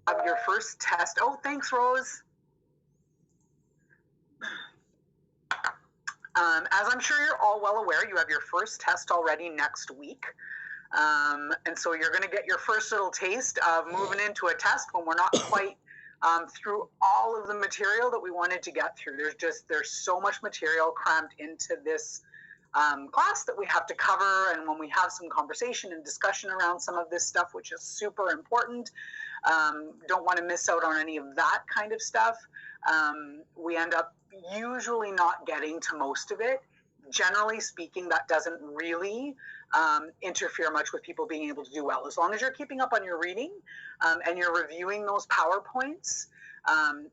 have your first test. Oh, thanks, Rose. As I'm sure you're all well aware, you have your first test already next week. And so you're going to get your first little taste of moving into a test when we're not quite through all of the material that we wanted to get through. There's so much material crammed into this class that we have to cover, and when we have some conversation and discussion around some of this stuff, which is super important, don't want to miss out on any of that kind of stuff. We end up usually not getting to most of it. Generally speaking, that doesn't really interfere much with people being able to do well. As long as you're keeping up on your reading and you're reviewing those PowerPoints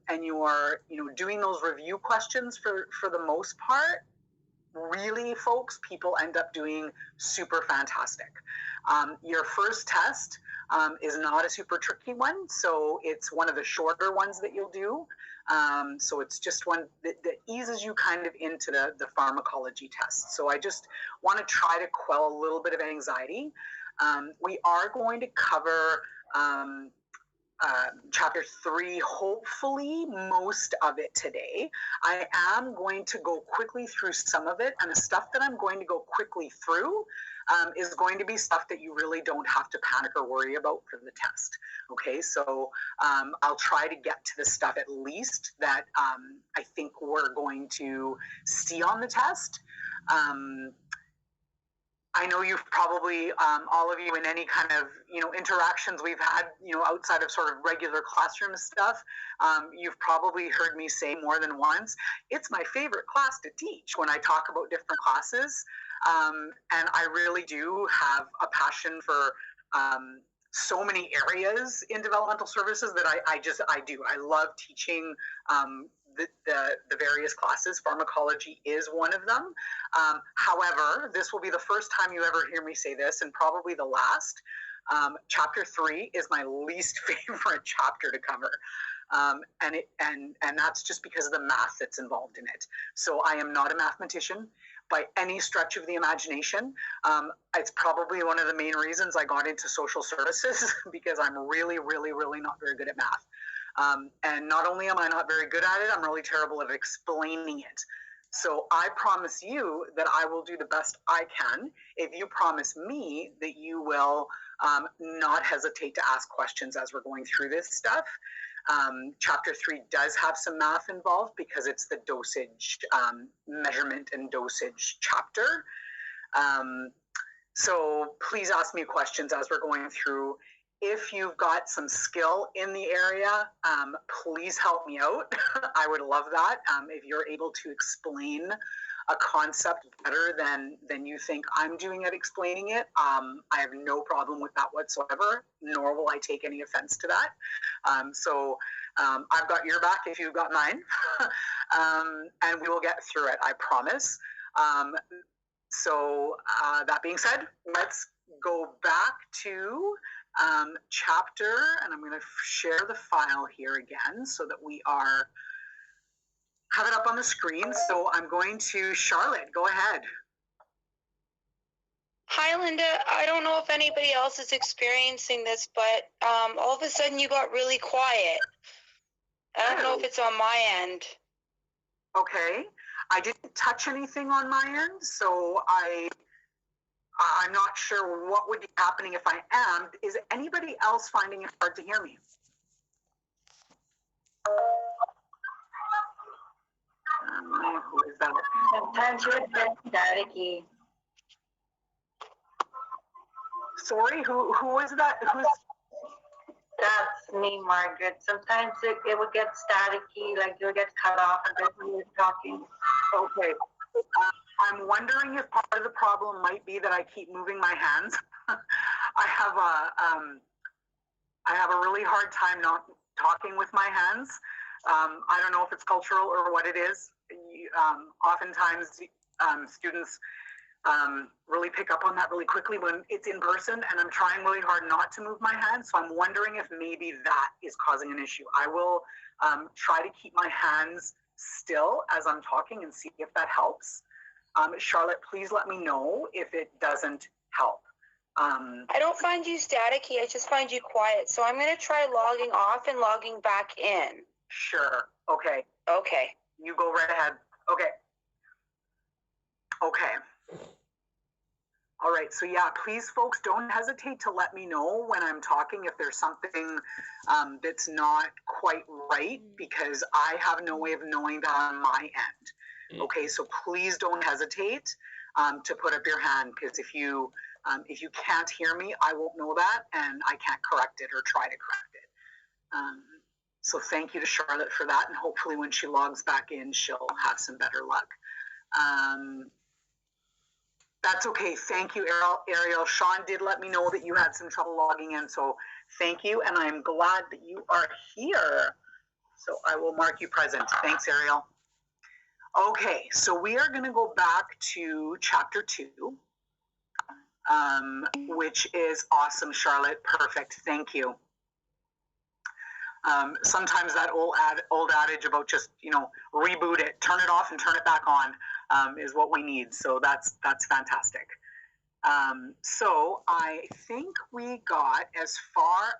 and you're doing those review questions for the most part, really, folks, people end up doing super fantastic. Your first test is not a super tricky one, so it's one of the shorter ones that you'll do. So it's just one that eases you kind of into the pharmacology test. So I just want to try to quell a little bit of anxiety. We are going to cover chapter 3, hopefully most of it today. I am going to go quickly through some of it, and the stuff that I'm going to go quickly through is going to be stuff that you really don't have to panic or worry about for the test. Okay, so I'll try to get to the stuff at least that I think we're going to see on the test. I know you've probably, all of you in any kind of, interactions we've had, outside of sort of regular classroom stuff, you've probably heard me say more than once, it's my favorite class to teach when I talk about different classes. And I really do have a passion for so many areas in developmental services that I do. I love teaching the various classes. Pharmacology is one of them. However, this will be the first time you ever hear me say this, and probably the last. Chapter 3 is my least favorite chapter to cover. And that's just because of the math that's involved in it. So I am not a mathematician by any stretch of the imagination. It's probably one of the main reasons I got into social services because I'm really, really, really not very good at math. And not only am I not very good at it, I'm really terrible at explaining it. So I promise you that I will do the best I can if you promise me that you will not hesitate to ask questions as we're going through this stuff. Chapter 3 does have some math involved because it's the dosage, measurement and dosage chapter. So please ask me questions as we're going through. If you've got some skill in the area, please help me out. I would love that. If you're able to explain a concept better than you think I'm doing at explaining it, I have no problem with that whatsoever, nor will I take any offense to that. So I've got your back if you've got mine, and we will get through it, I promise. So that being said, let's go back to chapter, and I'm going to share the file here again so that we have it up on the screen. So I'm going to Charlotte. Go ahead. Hi, Linda. I don't know if anybody else is experiencing this, but all of a sudden you got really quiet. I don't know if it's on my end. Okay. I didn't touch anything on my end, so I'm not sure what would be happening if I am. Is anybody else finding it hard to hear me? Who is that? Sometimes you're staticky. Sorry, who is that? That's me, Margaret. Sometimes it would get staticky, like you'll get cut off a bit when you're talking. Okay. I'm wondering if part of the problem might be that I keep moving my hands. I have a really hard time not talking with my hands. I don't know if it's cultural or what it is. Oftentimes, students really pick up on that really quickly when it's in person, and I'm trying really hard not to move my hands. So I'm wondering if maybe that is causing an issue. I will try to keep my hands still as I'm talking and see if that helps. Charlotte, please let me know if it doesn't help. I don't find you staticky. I just find you quiet. So I'm going to try logging off and logging back in. Sure. Okay. Okay. You go right ahead. Okay. Okay. All right. So yeah, please, folks, don't hesitate to let me know when I'm talking if there's something that's not quite right, because I have no way of knowing that on my end. Okay. So please don't hesitate to put up your hand, because if you can't hear me, I won't know that, and I can't correct it or try to correct it. So thank you to Charlotte for that, and hopefully when she logs back in, she'll have some better luck. That's okay. Thank you, Ariel. Sean did let me know that you had some trouble logging in, so thank you, and I'm glad that you are here. So I will mark you present. Thanks, Ariel. Okay, so we are going to go back to chapter 2, which is awesome, Charlotte. Perfect. Thank you. Sometimes that old adage about just, reboot it, turn it off and turn it back on is what we need. So that's fantastic. So I think we got as far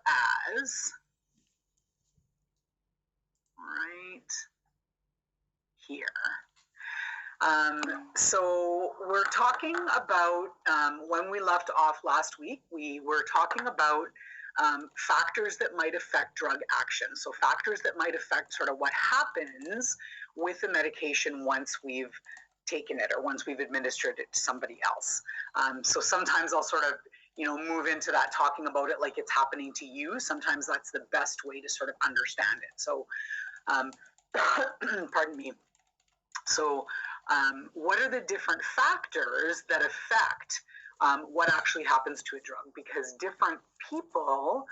as right here. So we're talking about, when we left off last week, we were talking about factors that might affect drug action. So factors that might affect sort of what happens with the medication once we've taken it or once we've administered it to somebody else. So sometimes I'll sort of, move into that, talking about it like it's happening to you. Sometimes that's the best way to sort of understand it. So, pardon me. So what are the different factors that affect what actually happens to a drug? Because different people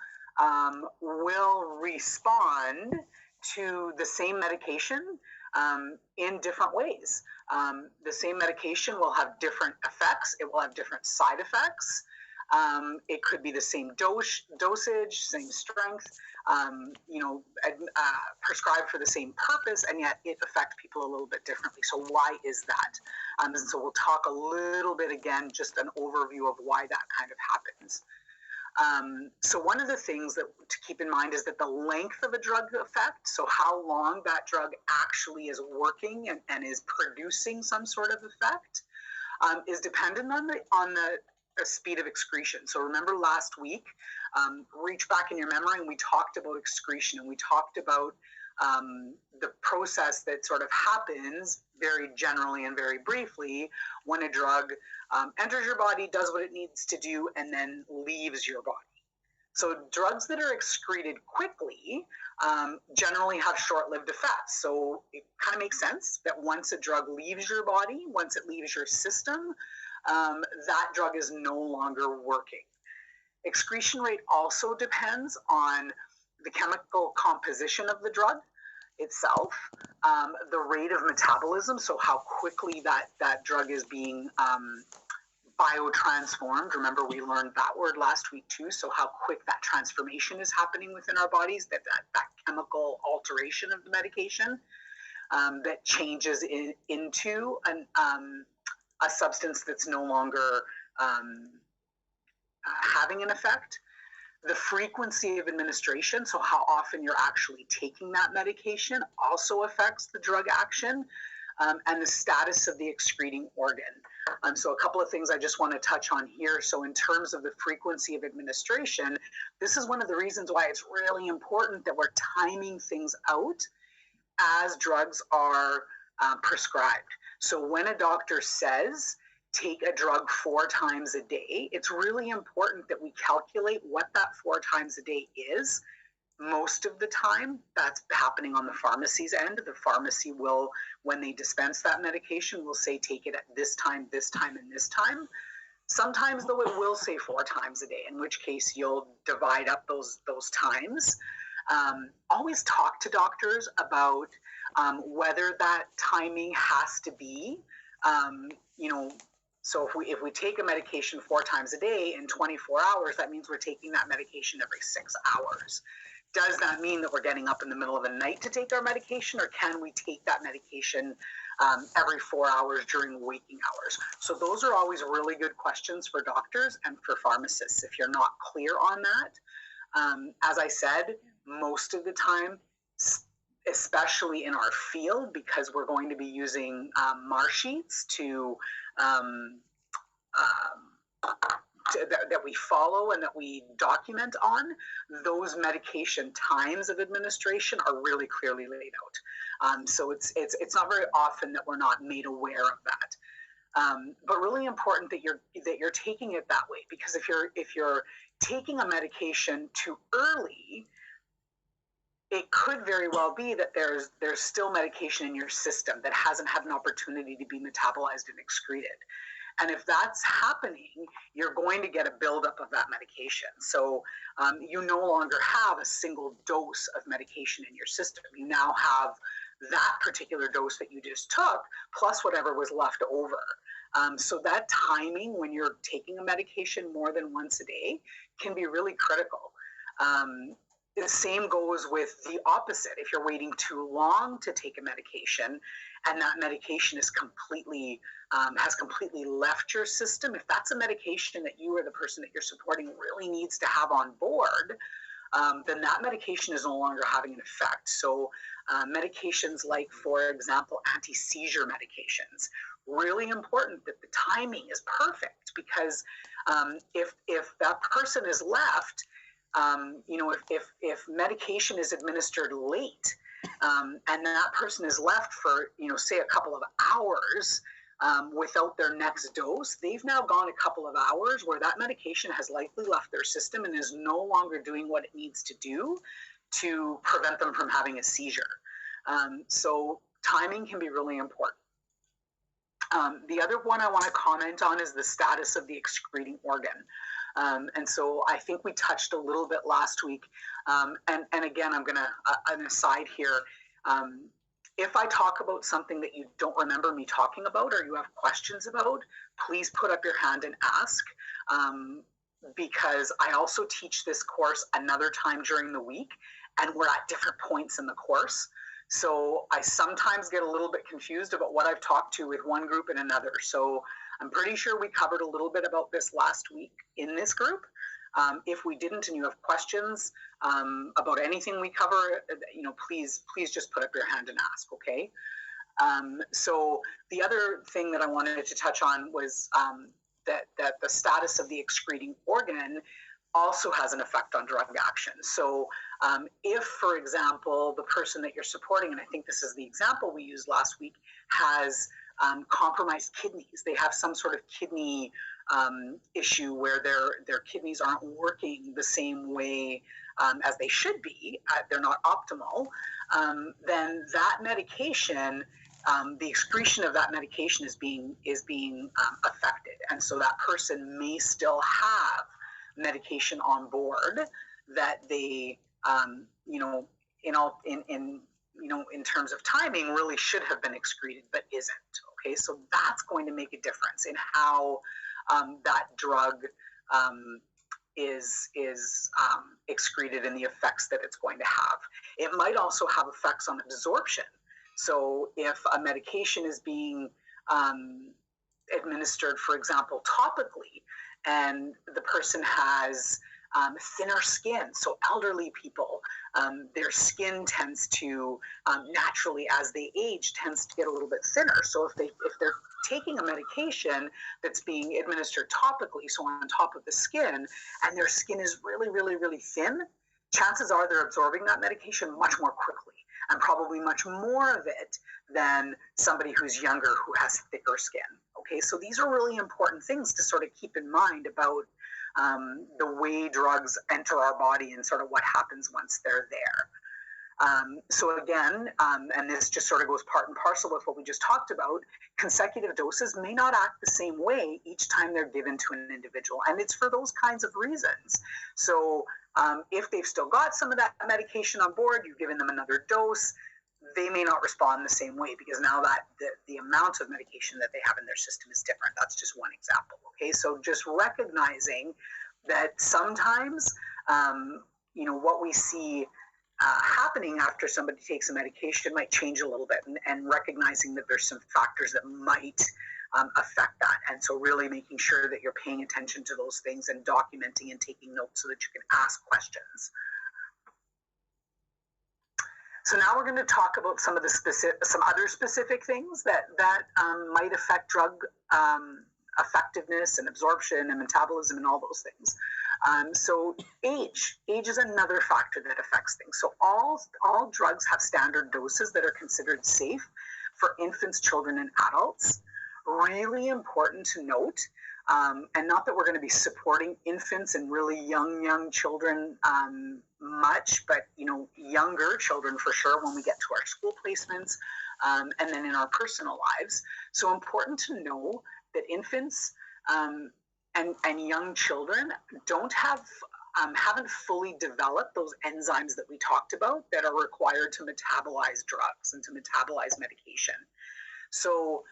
will respond to the same medication in different ways. The same medication will have different effects. It will have different side effects. It could be the same dosage, same strength, prescribed for the same purpose, and yet it affects people a little bit differently. So why is that? And so we'll talk a little bit again, just an overview of why that kind of happens. So one of the things that to keep in mind is that the length of a drug effect, so how long that drug actually is working and is producing some sort of effect, is dependent on the speed of excretion. So remember last week, reach back in your memory, and we talked about excretion, and we talked about the process that sort of happens very generally and very briefly when a drug enters your body, does what it needs to do, and then leaves your body. So drugs that are excreted quickly generally have short-lived effects. So it kind of makes sense that once a drug leaves your body, once it leaves your system, that drug is no longer working. Excretion rate also depends on the chemical composition of the drug itself, the rate of metabolism, so how quickly that drug is being biotransformed. Remember, we learned that word last week too, so how quick that transformation is happening within our bodies, that chemical alteration of the medication that changes into a substance that's no longer having an effect. The frequency of administration, so how often you're actually taking that medication, also affects the drug action, and the status of the excreting organ. So a couple of things I just want to touch on here. So in terms of the frequency of administration, this is one of the reasons why it's really important that we're timing things out as drugs are prescribed. So when a doctor says, take a drug 4 times a day, it's really important that we calculate what that 4 times a day is. Most of the time, that's happening on the pharmacy's end. The pharmacy will, when they dispense that medication, will say, take it at this time, and this time. Sometimes, though, it will say 4 times a day, in which case you'll divide up those times. Always talk to doctors about whether that timing has to be, so if we take a medication 4 times a day in 24 hours, that means we're taking that medication every 6 hours. does that mean that we're getting up in the middle of the night to take our medication, or can we take that medication every 4 hours during waking hours? So those are always really good questions for doctors and for pharmacists if you're not clear on that. As I said, most of the time, especially in our field, because we're going to be using MAR sheets that we follow and that we document on, those medication times of administration are really clearly laid out. So it's not very often that we're not made aware of that. But really important that you're taking it that way, because if you're taking a medication too early, it could very well be that there's still medication in your system that hasn't had an opportunity to be metabolized and excreted. And if that's happening, you're going to get a buildup of that medication. So you no longer have a single dose of medication in your system. You now have that particular dose that you just took, plus whatever was left over. So that timing when you're taking a medication more than once a day can be really critical. The same goes with the opposite. If you're waiting too long to take a medication and that medication is has completely left your system, if that's a medication that you or the person that you're supporting really needs to have on board, then that medication is no longer having an effect. So medications like, for example, anti-seizure medications, really important that the timing is perfect, because if that person is left, if medication is administered late, and that person is left for, say a couple of hours without their next dose, they've now gone a couple of hours where that medication has likely left their system and is no longer doing what it needs to do to prevent them from having a seizure. So timing can be really important. The other one I want to comment on is the status of the excreting organ. And so I think we touched a little bit last week. And again, I'm going to, an aside here. If I talk about something that you don't remember me talking about or you have questions about, please put up your hand and ask. Because I also teach this course another time during the week, and we're at different points in the course. So I sometimes get a little bit confused about what I've talked to with one group and another. So I'm pretty sure we covered a little bit about this last week in this group. If we didn't and you have questions about anything we cover, please just put up your hand and ask, okay? So the other thing that I wanted to touch on was that the status of the excreting organ also has an effect on drug action. So if, for example, the person that you're supporting, and I think this is the example we used last week, has compromised kidneys, they have some sort of kidney issue where their kidneys aren't working the same way as they should be, they're not optimal, then that medication, the excretion of that medication is being affected. And so that person may still have medication on board that they, in terms of timing, really should have been excreted, but isn't. Okay, so that's going to make a difference in how that drug is excreted and the effects that it's going to have. It might also have effects on absorption. So if a medication is being administered, for example, topically, and the person has thinner skin, so elderly people, their skin tends to naturally, as they age, tends to get a little bit thinner. So if they're taking a medication that's being administered topically, so on top of the skin, and their skin is really, really, really thin, chances are they're absorbing that medication much more quickly, and probably much more of it than somebody who's younger who has thicker skin. Okay, so these are really important things to sort of keep in mind about the way drugs enter our body and sort of what happens once they're there. So again, and this just sort of goes part and parcel with what we just talked about, consecutive doses may not act the same way each time they're given to an individual, and it's for those kinds of reasons. So if they've still got some of that medication on board, you've given them another dose, they may not respond the same way, because now that the amount of medication that they have in their system is different. That's just one example. Okay, so just recognizing that sometimes, what we see happening after somebody takes a medication might change a little bit, and recognizing that there's some factors that might affect that. And so really making sure that you're paying attention to those things and documenting and taking notes so that you can ask questions. So now we're going to talk about some other specific things that might affect drug effectiveness and absorption and metabolism and all those things. So age is another factor that affects things. So all drugs have standard doses that are considered safe for infants, children, and adults. Really important to note, and not that we're going to be supporting infants and really young children much, but younger children for sure when we get to our school placements, and then in our personal lives. So important to know that infants and young children haven't fully developed those enzymes that we talked about that are required to metabolize drugs and to metabolize medication. So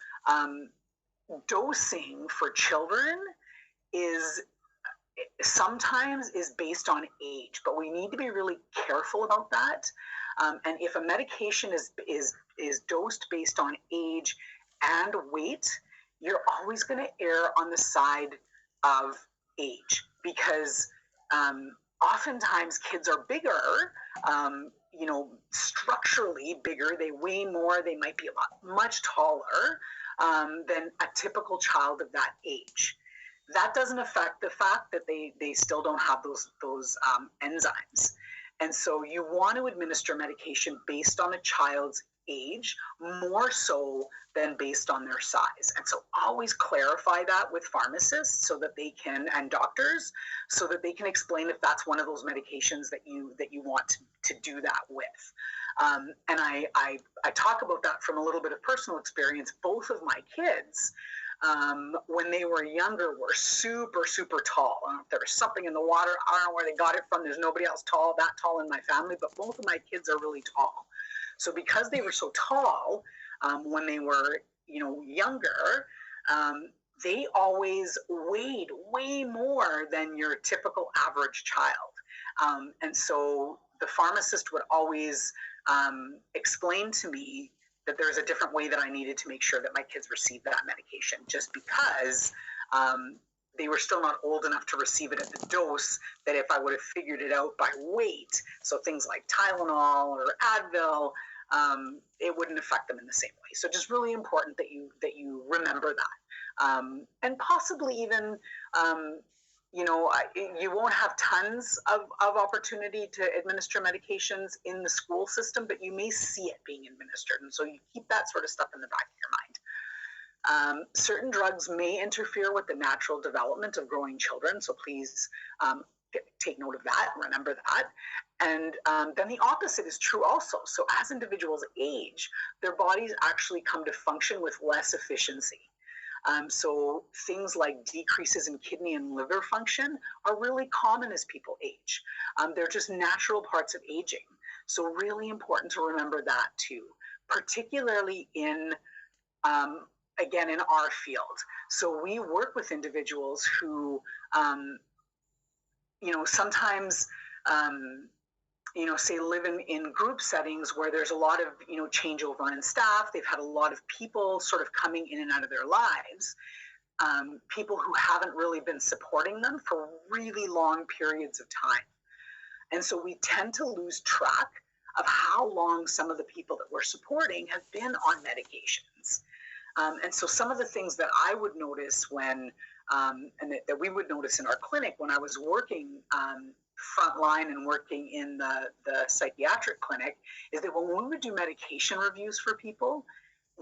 dosing for children sometimes is based on age, but we need to be really careful about that. And if a medication is dosed based on age and weight, you're always going to err on the side of age, because oftentimes kids are bigger, structurally bigger, they weigh more, they might be much taller than a typical child of that age. That doesn't affect the fact that they still don't have those enzymes. And so you want to administer medication based on a child's age more so than based on their size. And so always clarify that with pharmacists so that they can, and doctors, so that they can explain if that's one of those medications that you want to do that with. And I talk about that from a little bit of personal experience. Both of my kids, when they were younger, were super, super tall. I don't know if there was something in the water. I don't know where they got it from. There's nobody else that tall in my family, but both of my kids are really tall. So because they were so tall when they were, younger, they always weighed way more than your typical average child. And so the pharmacist would always explain to me that there's a different way that I needed to make sure that my kids received that medication, just because they were still not old enough to receive it at the dose that if I would have figured it out by weight, so things like Tylenol or Advil, it wouldn't affect them in the same way. So just really important that you remember that. And possibly even, you won't have tons of opportunity to administer medications in the school system, but you may see it being administered. And so you keep that sort of stuff in the back of your mind. Certain drugs may interfere with the natural development of growing children. So please take note of that, remember that. And then the opposite is true also. So as individuals age, their bodies actually come to function with less efficiency. So things like decreases in kidney and liver function are really common as people age. They're just natural parts of aging. So really important to remember that too, particularly in, again, in our field. So we work with individuals who, sometimes, say live in group settings where there's a lot of, changeover in staff. They've had a lot of people sort of coming in and out of their lives, people who haven't really been supporting them for really long periods of time. And so we tend to lose track of how long some of the people that we're supporting have been on medications. And so some of the things that I would notice when, and that we would notice in our clinic when I was working frontline and working in the psychiatric clinic, is that when we would do medication reviews for people,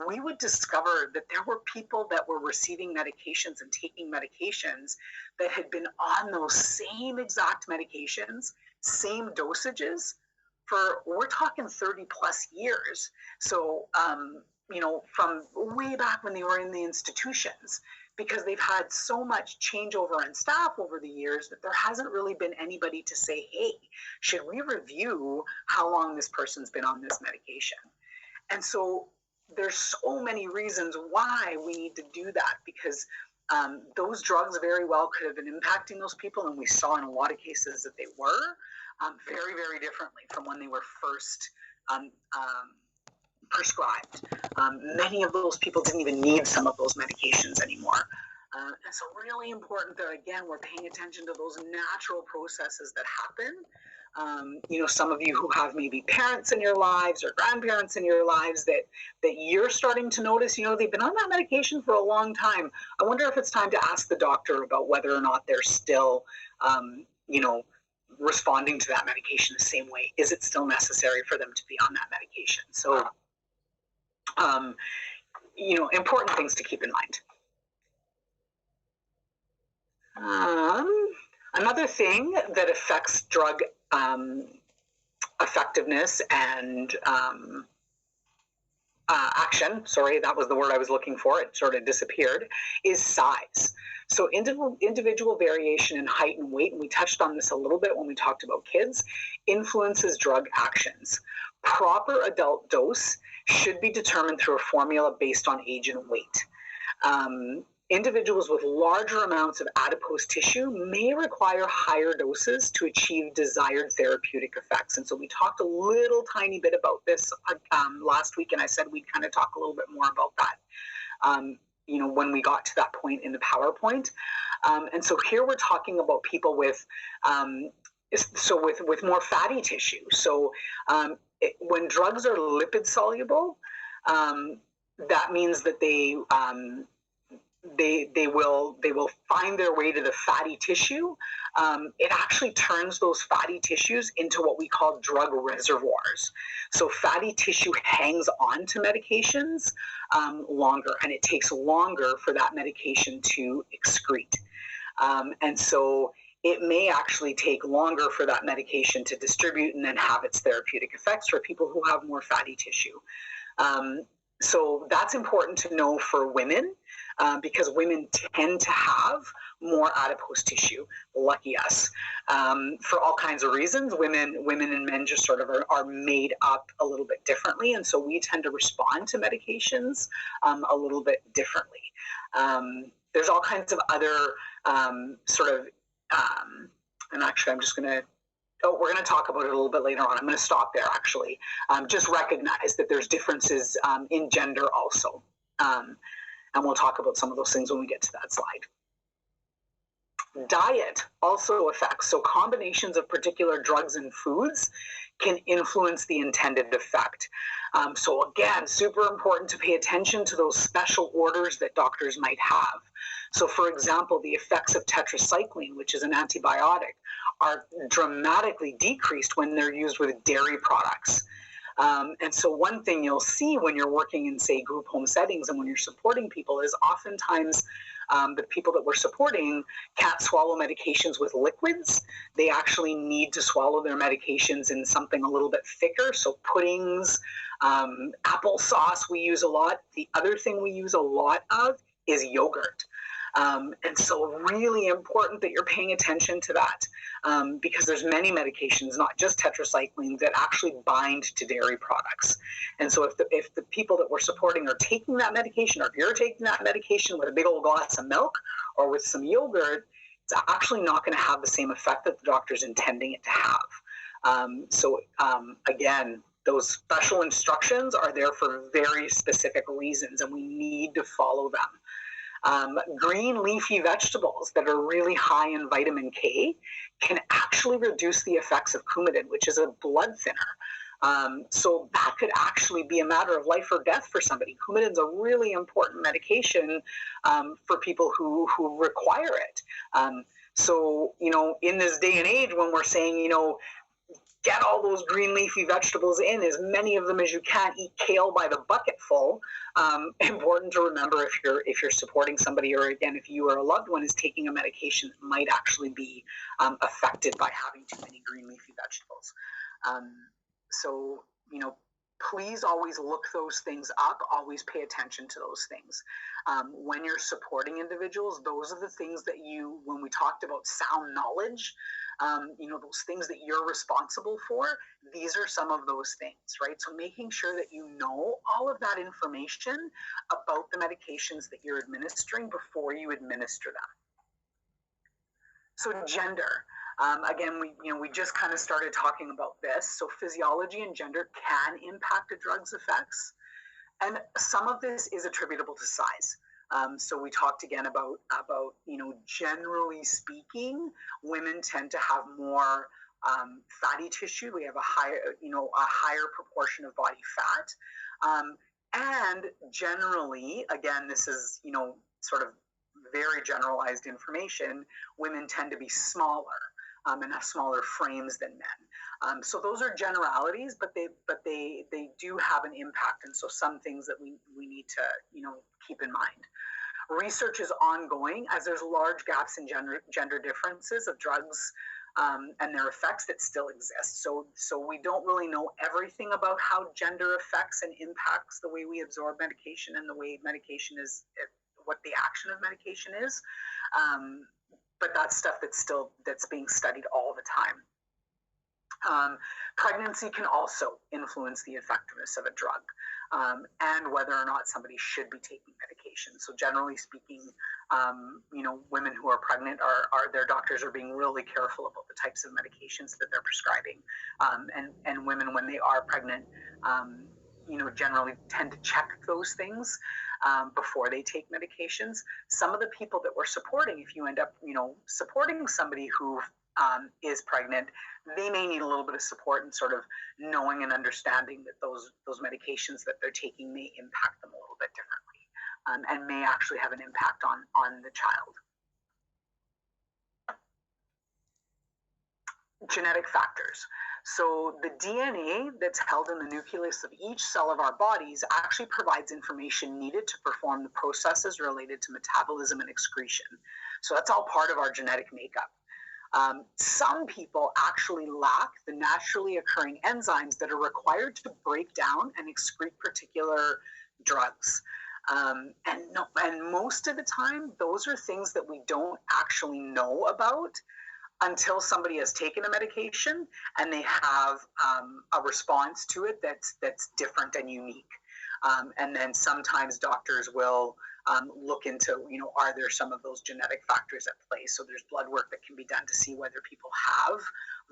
we would discover that there were people that were receiving medications and taking medications that had been on those same exact medications, same dosages for, we're talking 30 plus years. So, from way back when they were in the institutions, because they've had so much changeover in staff over the years that there hasn't really been anybody to say, hey, should we review how long this person's been on this medication? And so there's so many reasons why we need to do that, because those drugs very well could have been impacting those people, and we saw in a lot of cases that they were. very, very differently from when they were first prescribed. Many of those people didn't even need some of those medications anymore. And so really important that, again, we're paying attention to those natural processes that happen. Some of you who have maybe parents in your lives or grandparents in your lives that you're starting to notice, they've been on that medication for a long time. I wonder if it's time to ask the doctor about whether or not they're still, responding to that medication the same way. Is it still necessary for them to be on that medication? So, important things to keep in mind. Another thing that affects drug effectiveness and action, sorry, that was the word I was looking for, it sort of disappeared, is size. So individual variation in height and weight, and we touched on this a little bit when we talked about kids, influences drug actions. Proper adult dose should be determined through a formula based on age and weight. Individuals with larger amounts of adipose tissue may require higher doses to achieve desired therapeutic effects. And so we talked a little tiny bit about this last week, and I said we'd kind of talk a little bit more about that, when we got to that point in the PowerPoint. And so here we're talking about people with more fatty tissue. So when drugs are lipid soluble, that means that they will find their way to the fatty tissue. It actually turns those fatty tissues into what we call drug reservoirs. So fatty tissue hangs on to medications longer, and it takes longer for that medication to excrete. And so it may actually take longer for that medication to distribute and then have its therapeutic effects for people who have more fatty tissue. So that's important to know for women, because women tend to have more adipose tissue. Lucky us. For all kinds of reasons, women and men just sort of are made up a little bit differently, and so we tend to respond to medications a little bit differently. There's all kinds of other and actually I'm just going to we're going to talk about it a little bit later on. I'm going to stop there, actually. Just recognize that there's differences in gender also. And we'll talk about some of those things when we get to that slide. Diet also affects. So combinations of particular drugs and foods can influence the intended effect. So again, super important to pay attention to those special orders that doctors might have. So for example, the effects of tetracycline, which is an antibiotic, are dramatically decreased when they're used with dairy products. And so one thing you'll see when you're working in, say, group home settings and when you're supporting people is oftentimes the people that we're supporting can't swallow medications with liquids. They actually need to swallow their medications in something a little bit thicker. So puddings, applesauce we use a lot. The other thing we use a lot of is yogurt. And so really important that you're paying attention to that because there's many medications, not just tetracycline, that actually bind to dairy products. And so if the people that we're supporting are taking that medication, or if you're taking that medication with a big old glass of milk or with some yogurt, it's actually not going to have the same effect that the doctor's intending it to have. Again, those special instructions are there for very specific reasons, and we need to follow them. Green leafy vegetables that are really high in vitamin K can actually reduce the effects of Coumadin, which is a blood thinner. So that could actually be a matter of life or death for somebody. Coumadin is a really important medication for people who require it. So, in this day and age when we're saying, get all those green leafy vegetables in, as many of them as you can, eat kale by the bucketful. Important to remember if you're supporting somebody, or again, if you or a loved one is taking a medication that might actually be affected by having too many green leafy vegetables. So, please always look those things up. Always pay attention to those things. When you're supporting individuals, those are the things that when we talked about sound knowledge, those things that you're responsible for, these are some of those things, right? So making sure that you know all of that information about the medications that you're administering before you administer them. So gender. Again, we just kind of started talking about this. So physiology and gender can impact a drug's effects, and some of this is attributable to size. So we talked again about generally speaking, women tend to have more fatty tissue. We have a higher proportion of body fat, and generally, again, this is sort of very generalized information. Women tend to be smaller and have smaller frames than men. So those are generalities, but they do have an impact, and so some things that we need to keep in mind. Research is ongoing as there's large gaps in gender differences of drugs and their effects that still exist. So we don't really know everything about how gender affects and impacts the way we absorb medication and the way medication is, what the action of medication is. But that's stuff that's being studied all the time. Pregnancy can also influence the effectiveness of a drug and whether or not somebody should be taking medication. So generally speaking, women who are pregnant their doctors are being really careful about the types of medications that they're prescribing. And women, when they are pregnant, generally tend to check those things before they take medications. Some of the people that we're supporting, if you end up, supporting somebody who is pregnant, they may need a little bit of support in sort of knowing and understanding that those medications that they're taking may impact them a little bit differently and may actually have an impact on the child. Genetic factors. So the DNA that's held in the nucleus of each cell of our bodies actually provides information needed to perform the processes related to metabolism and excretion. So that's all part of our genetic makeup. Some people actually lack the naturally occurring enzymes that are required to break down and excrete particular drugs. And most of the time, those are things that we don't actually know about until somebody has taken a medication and they have a response to it that's different and unique. And then sometimes doctors will look into, are there some of those genetic factors at play? So there's blood work that can be done to see whether people have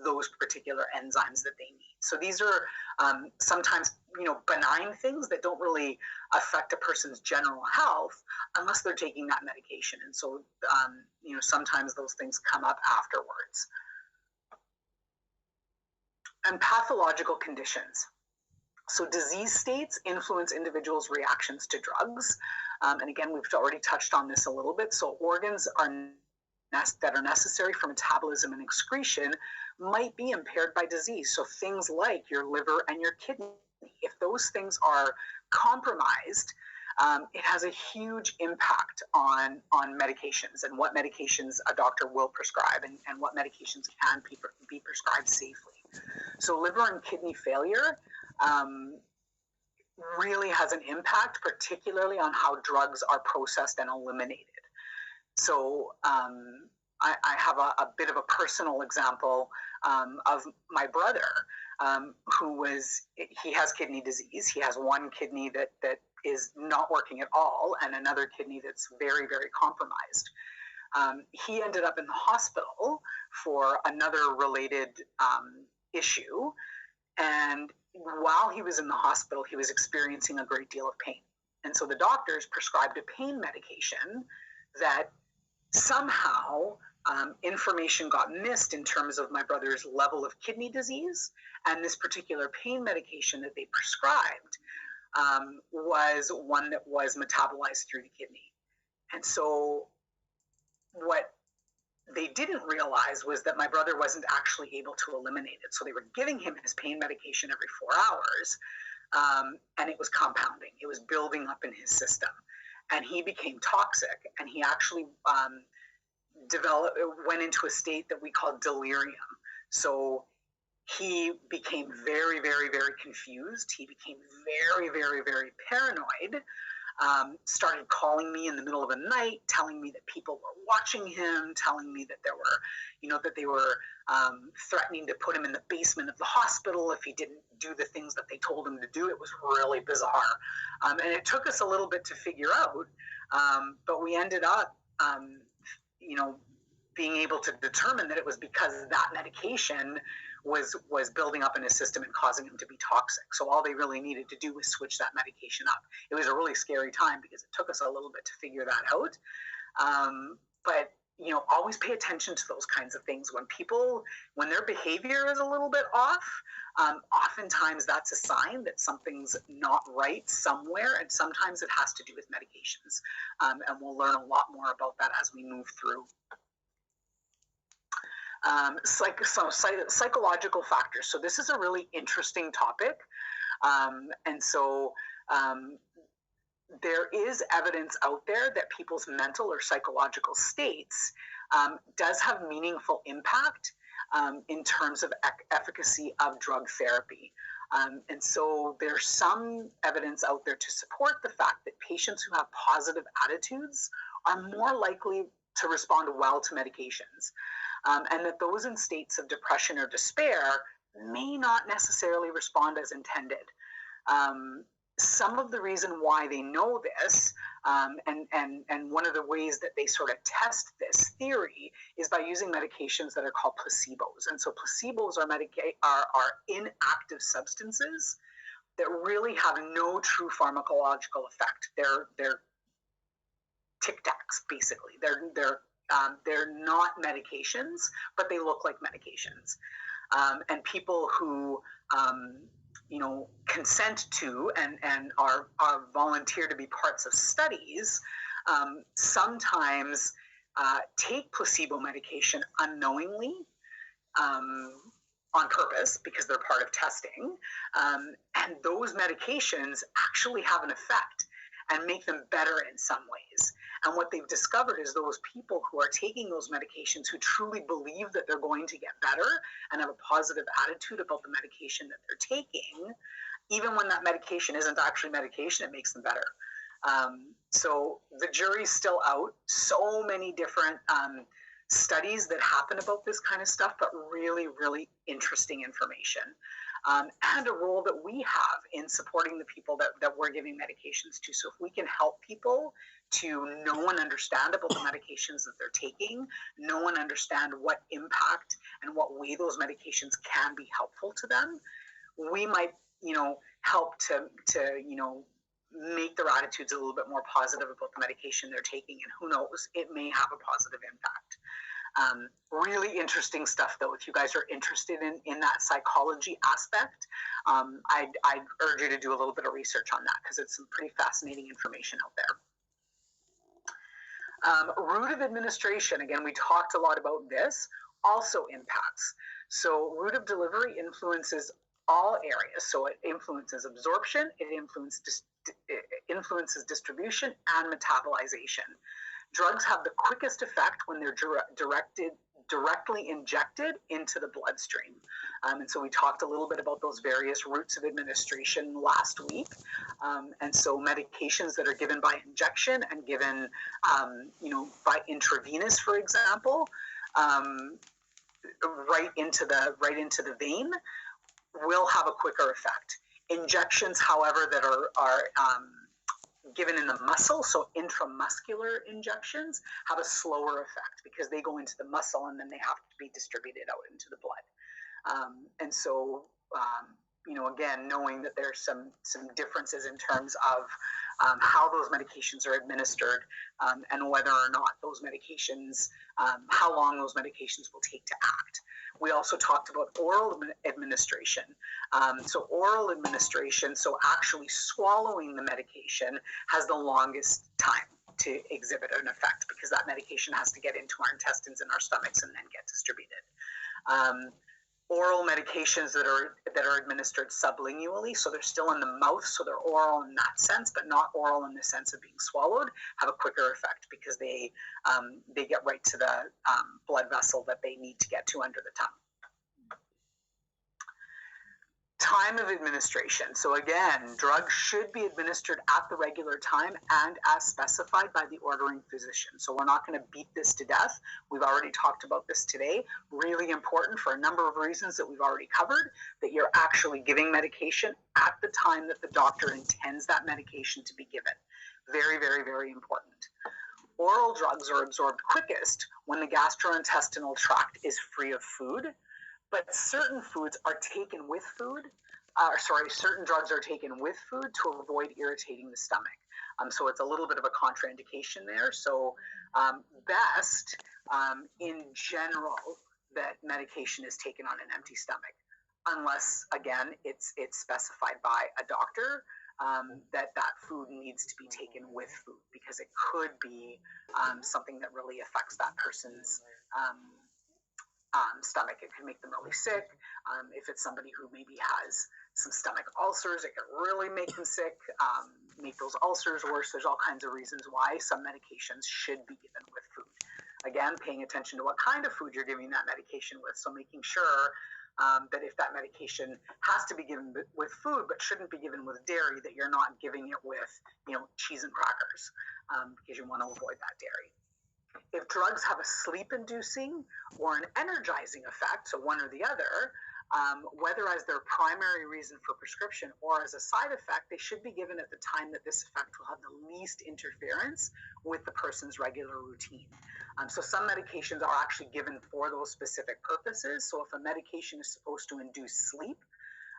those particular enzymes that they need. So these are sometimes, benign things that don't really affect a person's general health unless they're taking that medication. And so, sometimes those things come up afterwards. And pathological conditions. So disease states influence individuals' reactions to drugs. And again, we've already touched on this a little bit. So organs that are necessary for metabolism and excretion might be impaired by disease. So things like your liver and your kidney, if those things are compromised, it has a huge impact on medications and what medications a doctor will prescribe and what medications can be prescribed safely. So liver and kidney failure really has an impact, particularly on how drugs are processed and eliminated. So I have a bit of a personal example of my brother he has kidney disease. He has one kidney that is not working at all and another kidney that's very, very compromised. He ended up in the hospital for another related issue. And while he was in the hospital, he was experiencing a great deal of pain. And so the doctors prescribed a pain medication that somehow information got missed in terms of my brother's level of kidney disease. And this particular pain medication that they prescribed was one that was metabolized through the kidney. And so what they didn't realize was that my brother wasn't actually able to eliminate it. So they were giving him his pain medication every 4 hours, and it was compounding. It was building up in his system. And he became toxic, and he actually went into a state that we call delirium. So he became very, very, very confused. He became very, very, very paranoid. Started calling me in the middle of the night, telling me that people were watching him, telling me that they were threatening to put him in the basement of the hospital if he didn't do the things that they told him to do. It was really bizarre. And it took us a little bit to figure out, but we ended up, being able to determine that it was because that medication was building up in his system and causing him to be toxic. So all they really needed to do was switch that medication up. It was a really scary time because it took us a little bit to figure that out. But you know, always pay attention to those kinds of things. When their behavior is a little bit off, oftentimes that's a sign that something's not right somewhere, and sometimes it has to do with medications. And we'll learn a lot more about that as we move through. Psychological factors. So this is a really interesting topic. And so there is evidence out there that people's mental or psychological states does have meaningful impact in terms of efficacy of drug therapy. And so there's some evidence out there to support the fact that patients who have positive attitudes are more likely to respond well to medications. And that those in states of depression or despair may not necessarily respond as intended. Some of the reason why they know this, and one of the ways that they sort of test this theory is by using medications that are called placebos. And so placebos are inactive substances that really have no true pharmacological effect. They're Tic Tacs, basically. They're not medications, but they look like medications. And people who consent to and are volunteer to be parts of studies sometimes take placebo medication unknowingly on purpose because they're part of testing. And those medications actually have an effect and make them better in some ways. And what they've discovered is those people who are taking those medications who truly believe that they're going to get better and have a positive attitude about the medication that they're taking, even when that medication isn't actually medication, it makes them better. So the jury's still out. So many different studies that happen about this kind of stuff, but really, really interesting information. And a role that we have in supporting the people that we're giving medications to. So if we can help people to know and understand about the medications that they're taking, know and understand what impact and what way those medications can be helpful to them, we might, help to make their attitudes a little bit more positive about the medication they're taking. And who knows, it may have a positive impact. Really interesting stuff, though. If you guys are interested in that psychology aspect, I'd urge you to do a little bit of research on that because it's some pretty fascinating information out there. Route of administration, again, we talked a lot about this, also impacts. So route of delivery influences all areas. So it influences absorption, it influences distribution and metabolization. Drugs have the quickest effect when they're directly injected into the bloodstream. And so we talked a little bit about those various routes of administration last week. And so medications that are given by injection and given, by intravenous, for example, right into the vein, will have a quicker effect. Injections, however, that are given in the muscle, so intramuscular injections, have a slower effect because they go into the muscle and then they have to be distributed out into the blood. And so, again, knowing that there's some differences in terms of how those medications are administered and whether or not those medications, how long those medications will take to act. We also talked about oral administration. So oral administration, so actually swallowing the medication, has the longest time to exhibit an effect because that medication has to get into our intestines and our stomachs and then get distributed. Oral medications that are administered sublingually, so they're still in the mouth, so they're oral in that sense, but not oral in the sense of being swallowed, have a quicker effect because they get right to the blood vessel that they need to get to under the tongue. Time of administration. So again, drugs should be administered at the regular time and as specified by the ordering physician. So we're not going to beat this to death. We've already talked about this today. Really important for a number of reasons that we've already covered, that you're actually giving medication at the time that the doctor intends that medication to be given. Very, very, very important. Oral drugs are absorbed quickest when the gastrointestinal tract is free of food, but certain foods are taken with food. Certain drugs are taken with food to avoid irritating the stomach. So it's a little bit of a contraindication there. So best in general that medication is taken on an empty stomach, unless again it's specified by a doctor that food needs to be taken with food, because it could be something that really affects that person's stomach. It can make them really sick. If it's somebody who maybe has some stomach ulcers, it can really make them sick, make those ulcers worse. There's all kinds of reasons why some medications should be given with food. Again, paying attention to what kind of food you're giving that medication with. So making sure that if that medication has to be given with food but shouldn't be given with dairy, that you're not giving it with, cheese and crackers, because you want to avoid that dairy. If drugs have a sleep-inducing or an energizing effect, so one or the other, whether as their primary reason for prescription or as a side effect, they should be given at the time that this effect will have the least interference with the person's regular routine. So some medications are actually given for those specific purposes. So if a medication is supposed to induce sleep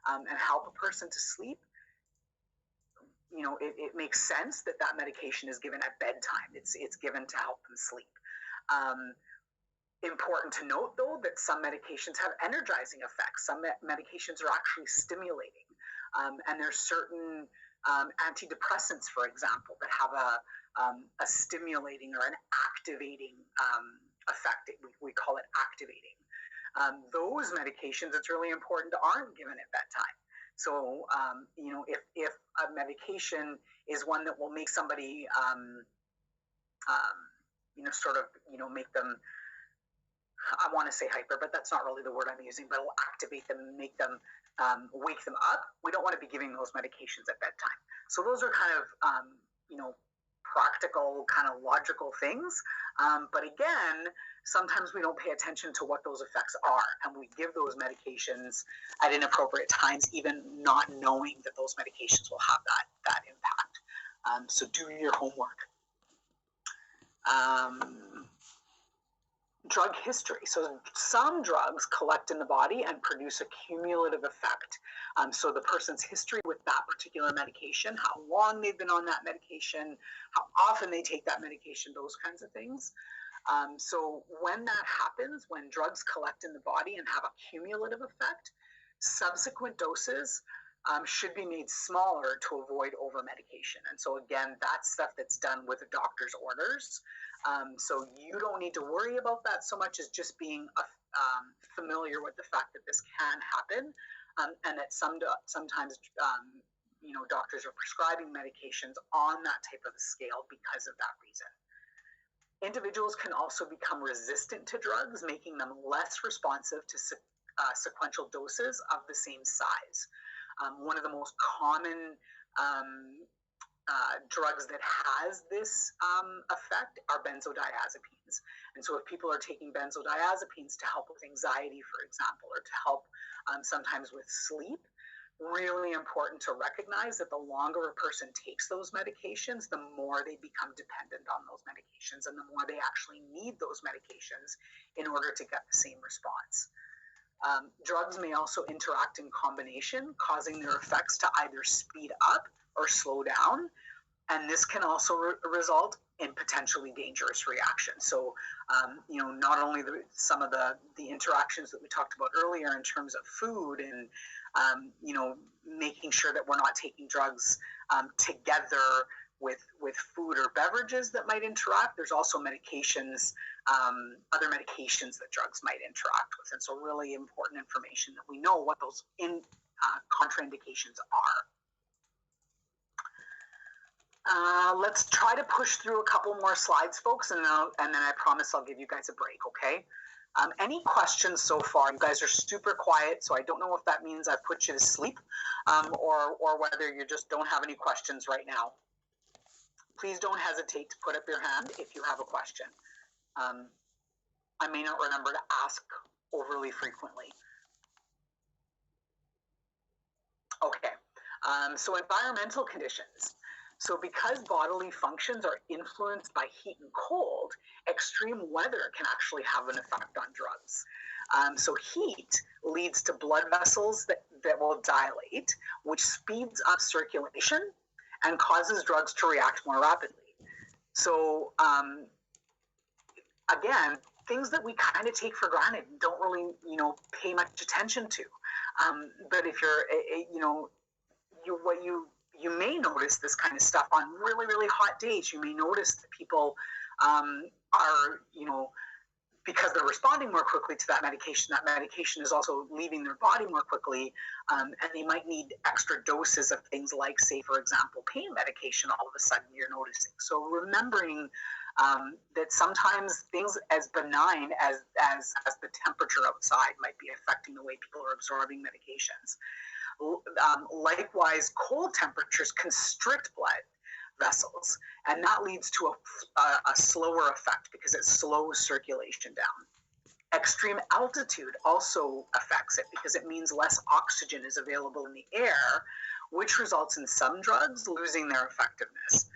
and help a person to sleep, it makes sense that medication is given at bedtime. It's given to help them sleep. Important to note, though, that some medications have energizing effects. Some medications are actually stimulating. And there's certain antidepressants, for example, that have a stimulating or an activating effect. We call it activating. Those medications, it's really important, aren't given at bedtime. So, if a medication is one that will make somebody, make them, I want to say hyper, but that's not really the word I'm using, but it'll activate them, make them, wake them up. We don't want to be giving those medications at bedtime. So those are kind of, practical, kind of logical things. But again, sometimes we don't pay attention to what those effects are, and we give those medications at inappropriate times, even not knowing that those medications will have that impact. So do your homework. Drug history. So some drugs collect in the body and produce a cumulative effect. So the person's history with that particular medication, how long they've been on that medication, how often they take that medication, those kinds of things. So when that happens, when drugs collect in the body and have a cumulative effect, subsequent doses should be made smaller to avoid over-medication. And so again, that's stuff that's done with a doctor's orders. So you don't need to worry about that so much as just being familiar with the fact that this can happen, and that sometimes doctors are prescribing medications on that type of a scale because of that reason. Individuals can also become resistant to drugs, making them less responsive to sequential doses of the same size. One of the most common drugs that has this effect are benzodiazepines. And so if people are taking benzodiazepines to help with anxiety, for example, or to help sometimes with sleep, really important to recognize that the longer a person takes those medications, the more they become dependent on those medications, and the more they actually need those medications in order to get the same response. Drugs may also interact in combination, causing their effects to either speed up or slow down, and this can also result in potentially dangerous reactions. So, not only some of the interactions that we talked about earlier in terms of food and, making sure that we're not taking drugs together with food or beverages that might interact. There's also medications, other medications that drugs might interact with. And so really important information that we know what those contraindications are. Let's try to push through a couple more slides, folks, and then I promise I'll give you guys a break, okay? Any questions so far? You guys are super quiet, so I don't know if that means I've put you to sleep or whether you just don't have any questions right now. Please don't hesitate to put up your hand if you have a question. I may not remember to ask overly frequently. Okay, so environmental conditions. So because bodily functions are influenced by heat and cold, extreme weather can actually have an effect on drugs. So heat leads to blood vessels that will dilate, which speeds up circulation and causes drugs to react more rapidly. So again, things that we kind of take for granted and don't really, pay much attention to. But if you're, you may notice this kind of stuff on really, really hot days. You may notice that people are, because they're responding more quickly to that medication is also leaving their body more quickly, and they might need extra doses of things like, say, for example, pain medication all of a sudden you're noticing. So remembering that sometimes things as benign as the temperature outside might be affecting the way people are absorbing medications. Likewise, cold temperatures constrict blood vessels, and that leads to a slower effect because it slows circulation down. Extreme altitude also affects it because it means less oxygen is available in the air, which results in some drugs losing their effectiveness.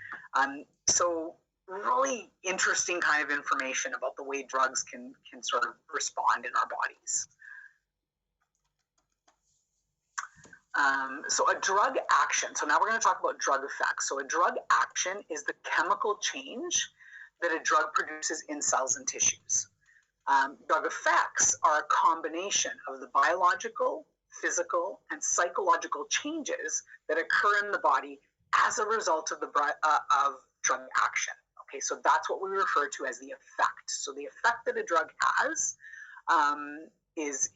So really interesting kind of information about the way drugs can sort of respond in our bodies. So a drug action. So now we're going to talk about drug effects. So a drug action is the chemical change that a drug produces in cells and tissues. Drug effects are a combination of the biological, physical, and psychological changes that occur in the body as a result of of drug action. Okay, so that's what we refer to as the effect. So the effect that a drug has is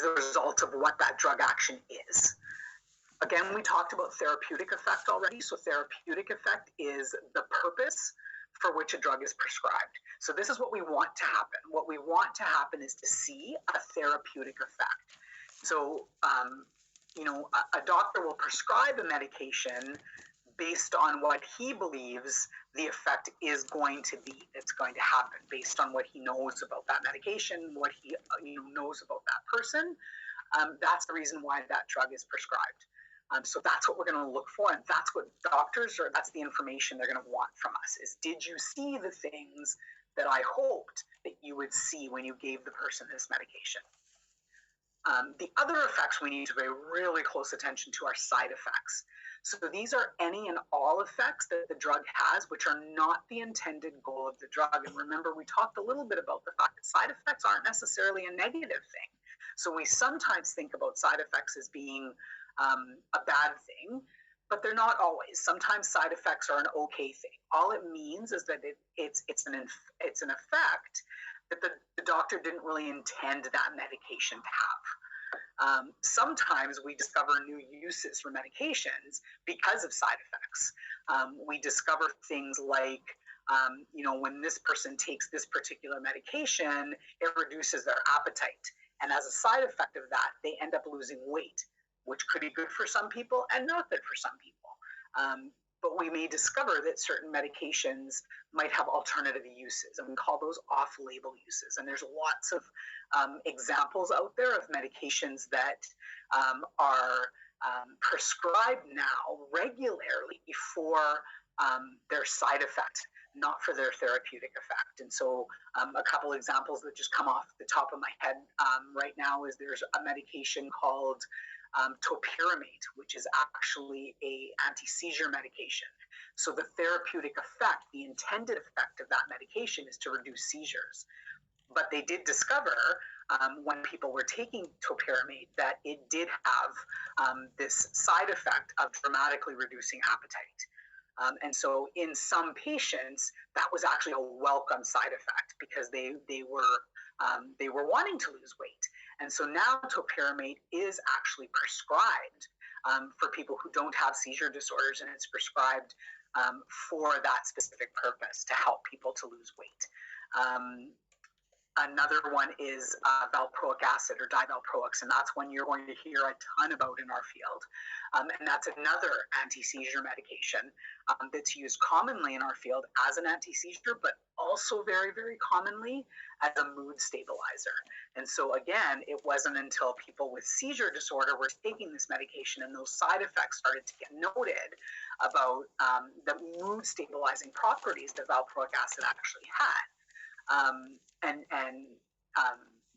the result of what that drug action is. Again, we talked about therapeutic effect already. So therapeutic effect is the purpose for which a drug is prescribed. So this is what we want to happen. What we want to happen is to see a therapeutic effect. So, a doctor will prescribe a medication based on what he believes the effect is going to be. It's going to happen based on what he knows about that medication, what he knows about that person. That's the reason why that drug is prescribed. So that's what we're going to look for, and that's what that's the information they're going to want from us is, did you see the things that I hoped that you would see when you gave the person this medication? The other effects we need to pay really close attention to are side effects. So these are any and all effects that the drug has, which are not the intended goal of the drug. And remember, we talked a little bit about the fact that side effects aren't necessarily a negative thing. So we sometimes think about side effects as being a bad thing, but they're not always. Sometimes side effects are an okay thing. All it means is that it's an effect that the doctor didn't really intend that medication to have. Sometimes we discover new uses for medications because of side effects. We discover things like, when this person takes this particular medication, it reduces their appetite. And as a side effect of that, they end up losing weight, which could be good for some people and not good for some people. But we may discover that certain medications might have alternative uses, and we call those off-label uses. And there's lots of examples out there of medications that are prescribed now regularly for their side effect, not for their therapeutic effect. And so a couple examples that just come off the top of my head right now is there's a medication called topiramate, which is actually a anti-seizure medication. So the therapeutic effect, the intended effect of that medication is to reduce seizures. But they did discover when people were taking topiramate that it did have this side effect of dramatically reducing appetite. And so in some patients, that was actually a welcome side effect because they were wanting to lose weight. And so now topiramate is actually prescribed for people who don't have seizure disorders, and it's prescribed for that specific purpose to help people to lose weight. Another one is valproic acid or divalproix, and that's one you're going to hear a ton about in our field. And that's another anti-seizure medication that's used commonly in our field as an anti-seizure, but also very, very commonly as a mood stabilizer. And so again, it wasn't until people with seizure disorder were taking this medication and those side effects started to get noted about the mood stabilizing properties that valproic acid actually had.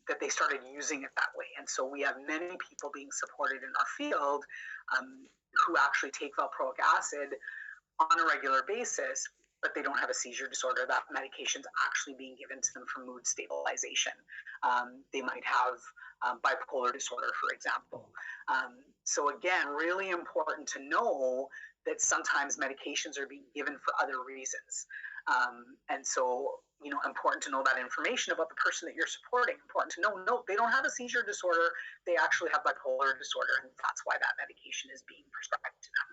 That they started using it that way. And so we have many people being supported in our field who actually take valproic acid on a regular basis, but they don't have a seizure disorder. That medication's actually being given to them for mood stabilization. They might have bipolar disorder, for example. So again, really important to know that sometimes medications are being given for other reasons. And so, important to know that information about the person that you're supporting. Important to know, no, they don't have a seizure disorder. They actually have bipolar disorder, and that's why that medication is being prescribed to them.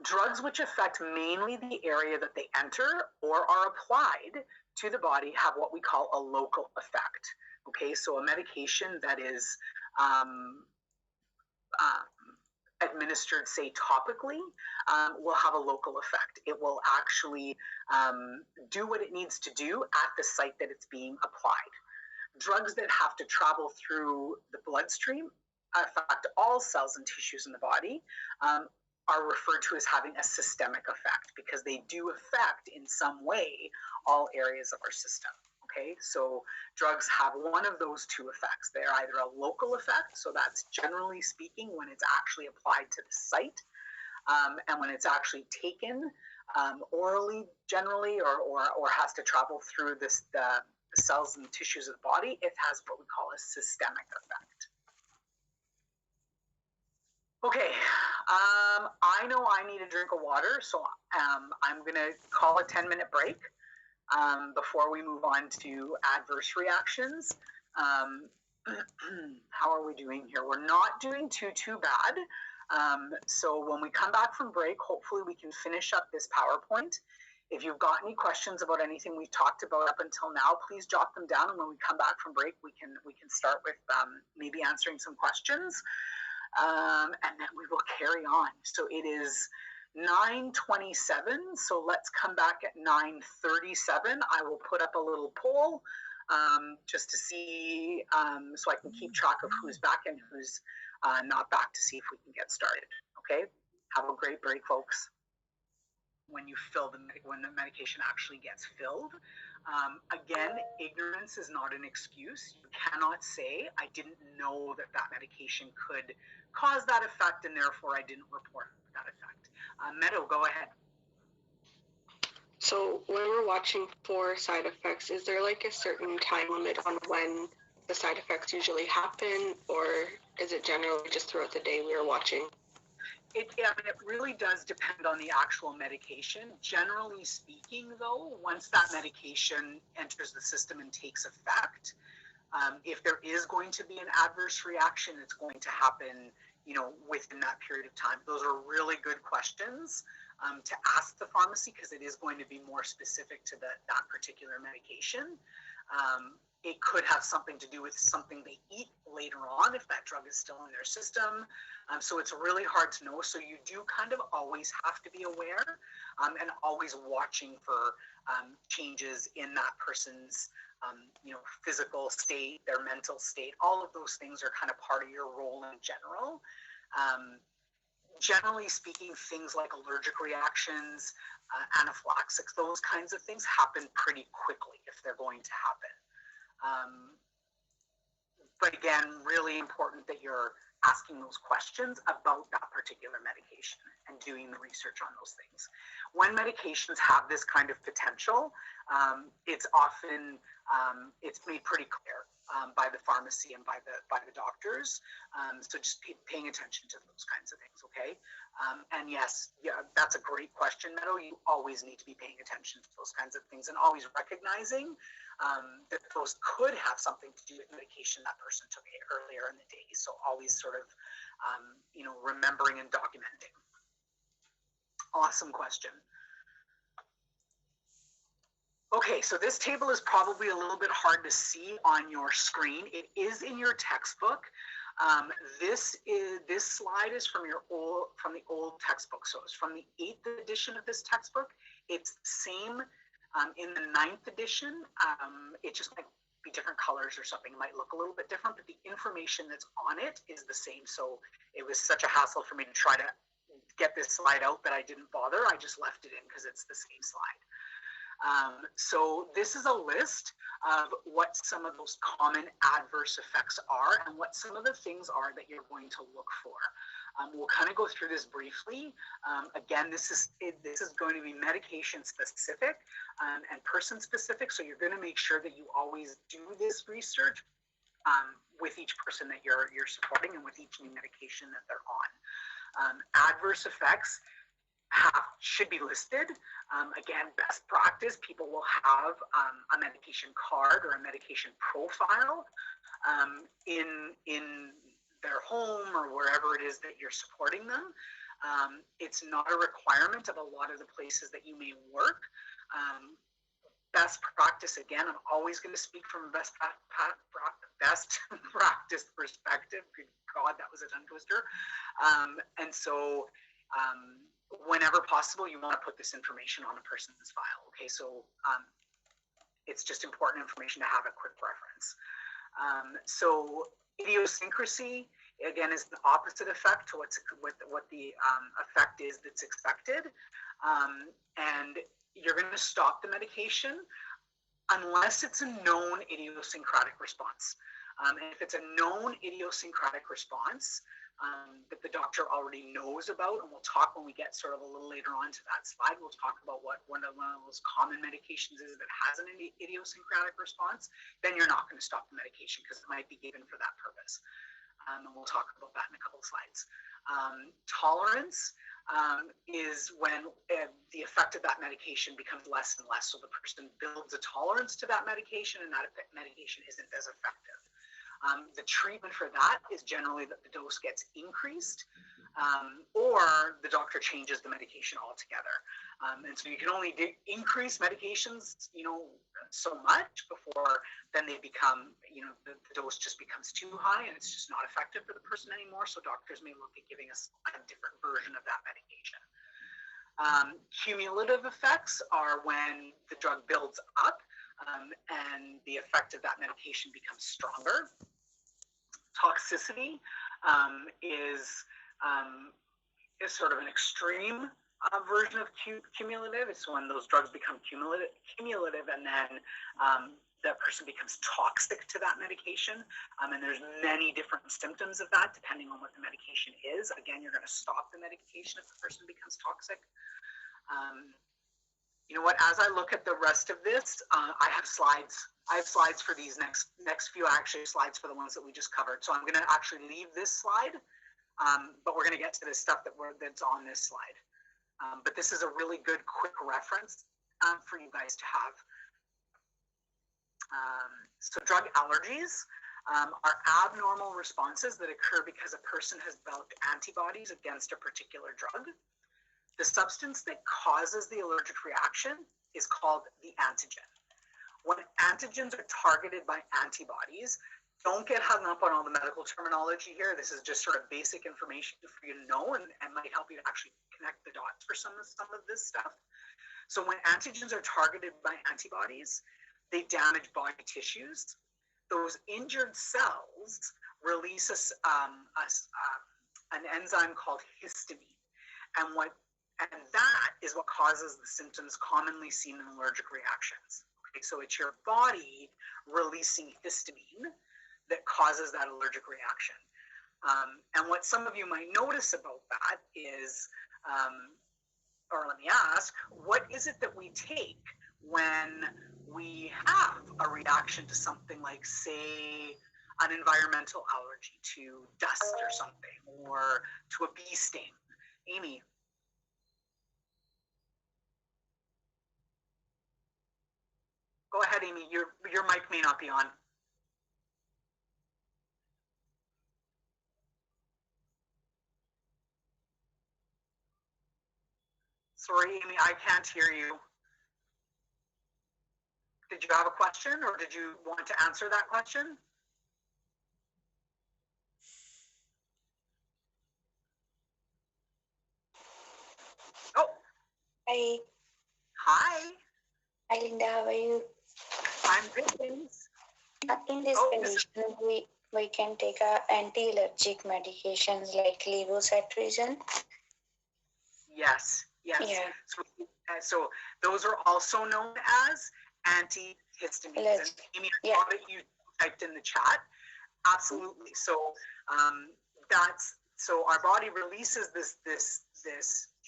Drugs which affect mainly the area that they enter or are applied to the body have what we call a local effect. Okay, so a medication that is administered, say, topically, will have a local effect. It will actually do what it needs to do at the site that it's being applied. Drugs that have to travel through the bloodstream affect all cells and tissues in the body, are referred to as having a systemic effect because they do affect in some way all areas of our system. Okay, so drugs have one of those two effects. They're either a local effect, so that's generally speaking when it's actually applied to the site, and when it's actually taken orally generally or has to travel through the cells and tissues of the body, it has what we call a systemic effect. Okay, I know I need a drink of water, so I'm going to call a 10-minute break before we move on to adverse reactions. How are we doing here? We're not doing too bad. So when we come back from break, hopefully we can finish up this PowerPoint. If you've got any questions about anything we've talked about up until now, please jot them down. And when we come back from break, we can start with maybe answering some questions. And then we will carry on. So it is 9:27, so let's come back at 9:37. I will put up a little poll just to see, so I can keep track of who's back and who's not back to see if we can get started. Okay, have a great break, folks. When you fill when the medication actually gets filled. Again, ignorance is not an excuse. You cannot say, I didn't know that medication could cause that effect and therefore I didn't report that effect. Meadow, go ahead. So when we're watching for side effects, is there like a certain time limit on when the side effects usually happen, or is it generally just throughout the day we are watching? It really does depend on the actual medication. Generally speaking, though, once that medication enters the system and takes effect, if there is going to be an adverse reaction, it's going to happen, within that period of time. Those are really good questions to ask the pharmacy because it is going to be more specific to that particular medication. It could have something to do with something they eat later on if that drug is still in their system. So it's really hard to know. So you do kind of always have to be aware and always watching for changes in that person's physical state, their mental state. All of those things are kind of part of your role in general. Generally speaking, things like allergic reactions, anaphylaxis, those kinds of things happen pretty quickly if they're going to happen. But again, really important that you're asking those questions about that particular medication and doing the research on those things. When medications have this kind of potential, it's often it's made pretty clear by the pharmacy and by the doctors. So just paying attention to those kinds of things, okay? And yes, that's a great question, Meadow. You always need to be paying attention to those kinds of things and always recognizing that those could have something to do with medication that person took earlier in the day. So always sort of, remembering and documenting. Awesome question. Okay, so this table is probably a little bit hard to see on your screen. It is in your textbook. This slide is from the old textbook. So it's from the 8th edition of this textbook. It's the same in the 9th edition. It just might be different colors or something. It might look a little bit different, but the information that's on it is the same. So it was such a hassle for me to try to get this slide out that I didn't bother. I just left it in because it's the same slide. So this is a list of what some of those common adverse effects are and what some of the things are that you're going to look for. We'll kind of go through this briefly. Again, this is going to be medication specific and person specific. So you're going to make sure that you always do this research with each person that you're supporting and with each new medication that they're on. Adverse effects should be listed. Again, best practice, people will have a medication card or a medication profile in their home or wherever it is that you're supporting them. It's not a requirement of a lot of the places that you may work. Best practice, again, I'm always going to speak from a best practice perspective. Good God, that was a tongue twister. And so whenever possible, you want to put this information on a person's file. Okay, so it's just important information to have a quick reference. So idiosyncrasy, again, is the opposite effect to what the effect is that's expected. And you're going to stop the medication unless it's a known idiosyncratic response. And if it's a known idiosyncratic response that the doctor already knows about, and we'll talk when we get sort of a little later on to that slide, we'll talk about what one of those common medications is that has an idiosyncratic response, then you're not going to stop the medication because it might be given for that purpose. And we'll talk about that in a couple of slides. Tolerance is when the effect of that medication becomes less and less. So the person builds a tolerance to that medication and that medication isn't as effective. The treatment for that is generally that the dose gets increased or the doctor changes the medication altogether. And so you can only increase medications, so much before then they become, the dose just becomes too high and it's just not effective for the person anymore. So doctors may look at giving us a different version of that medication. Cumulative effects are when the drug builds up and the effect of that medication becomes stronger. Toxicity is sort of an extreme version of cumulative. It's when those drugs become cumulative and then that person becomes toxic to that medication. And there's many different symptoms of that depending on what the medication is. Again, you're going to stop the medication if the person becomes toxic. You know what, as I look at the rest of this, I have slides. I have slides for these next few, actually slides for the ones that we just covered. So I'm going to actually leave this slide, but we're going to get to the stuff that's on this slide. But this is a really good quick reference for you guys to have. So drug allergies are abnormal responses that occur because a person has developed antibodies against a particular drug. The substance that causes the allergic reaction is called the antigen. When antigens are targeted by antibodies, don't get hung up on all the medical terminology here. This is just sort of basic information for you to know and might help you to actually connect the dots for some of this stuff. So when antigens are targeted by antibodies, they damage body tissues. Those injured cells release an enzyme called histamine. And that is what causes the symptoms commonly seen in allergic reactions. Okay, so it's your body releasing histamine that causes that allergic reaction. And what some of you might notice about that is, or let me ask, what is it that we take when we have a reaction to something like, say, an environmental allergy to dust or something, or to a bee sting? Amy? Go ahead, Amy. Your mic may not be on. Sorry, Amy, I can't hear you. Did you have a question, or did you want to answer that question? Oh. Hi. Hi. Hi, Linda. How are you? I'm good, thanks. In this condition, we can take anti-allergic medications like levocetirizine. Yes. Yeah. So those are also known as antihistamines. And Amy, I saw that you typed in the chat. Absolutely. So so our body releases this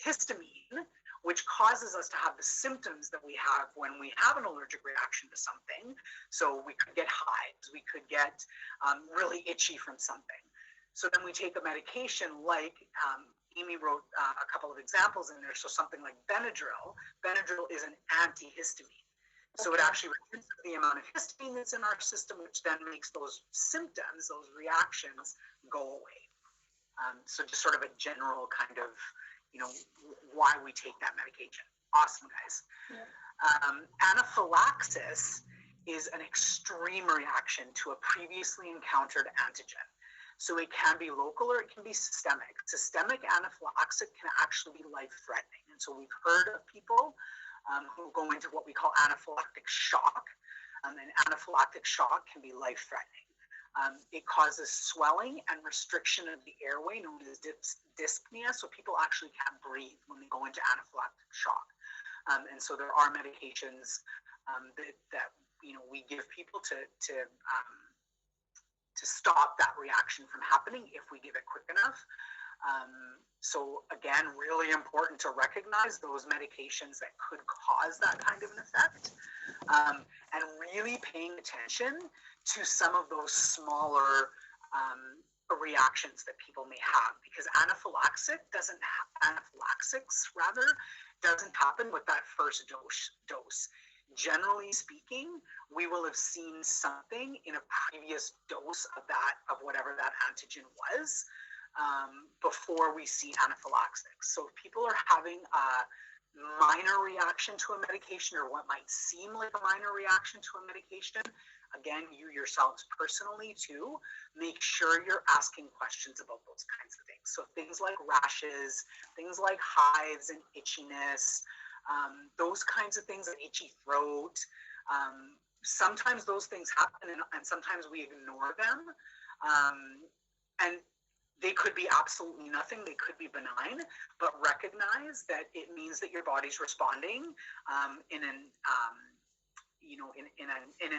histamine, which causes us to have the symptoms that we have when we have an allergic reaction to something. So we could get hives, we could get really itchy from something. So then we take a medication like Amy wrote a couple of examples in there. So something like Benadryl. Benadryl is an antihistamine. So it actually reduces the amount of histamine that's in our system, which then makes those symptoms, those reactions, go away. So just sort of a general kind of, why we take that medication. Awesome, guys. Yeah. Anaphylaxis is an extreme reaction to a previously encountered antigen. So it can be local or it can be systemic. Systemic anaphylaxis can actually be life-threatening. And so we've heard of people who go into what we call anaphylactic shock. And anaphylactic shock can be life-threatening. It causes swelling and restriction of the airway, known as dyspnea. So people actually can't breathe when they go into anaphylactic shock. And so there are medications that we give people to stop that reaction from happening if we give it quick enough. So again, really important to recognize those medications that could cause that kind of an effect, and really paying attention to some of those smaller reactions that people may have, because anaphylaxis doesn't happen with that first dose. Generally speaking, we will have seen something in a previous dose of whatever that antigen was before we see anaphylaxis. So if people are having a minor reaction to a medication, or what might seem like a minor reaction to a medication, again, you yourselves personally too, make sure you're asking questions about those kinds of things. So things like rashes, things like hives and itchiness, those kinds of things, an itchy throat. Sometimes those things happen, and sometimes we ignore them. And they could be absolutely nothing. They could be benign, but recognize that it means that your body's responding in a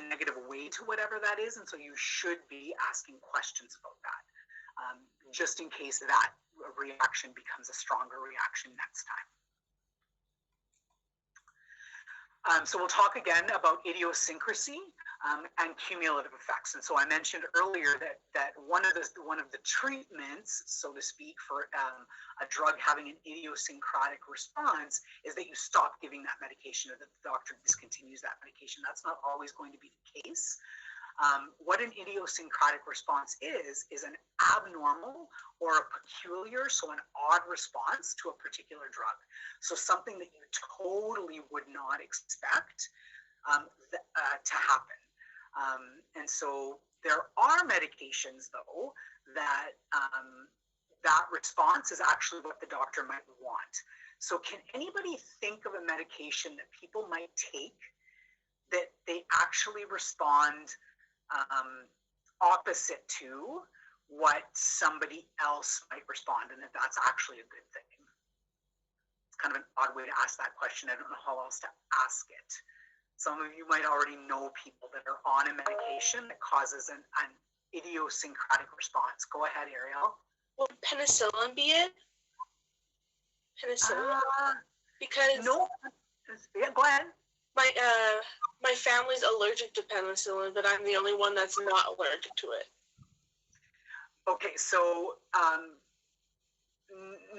negative way to whatever that is. And so you should be asking questions about that, just in case that reaction becomes a stronger reaction next time. So we'll talk again about idiosyncrasy and cumulative effects. And so I mentioned earlier that one of the treatments, so to speak, for a drug having an idiosyncratic response is that you stop giving that medication, or that the doctor discontinues that medication. That's not always going to be the case. What an idiosyncratic response is an abnormal or a peculiar, so an odd response to a particular drug. So something that you totally would not expect to happen. And so there are medications, though, that that response is actually what the doctor might want. So can anybody think of a medication that people might take that they actually respond opposite to what somebody else might respond, and if that's actually a good thing? It's kind of an odd way to ask that question. I don't know how else to ask it. Some of you might already know people that are on a medication that causes an idiosyncratic response. Go ahead, Ariel. Would penicillin be it? Penicillin? Because no. Yeah, go ahead. My family's allergic to penicillin, but I'm the only one that's not allergic to it. Okay, so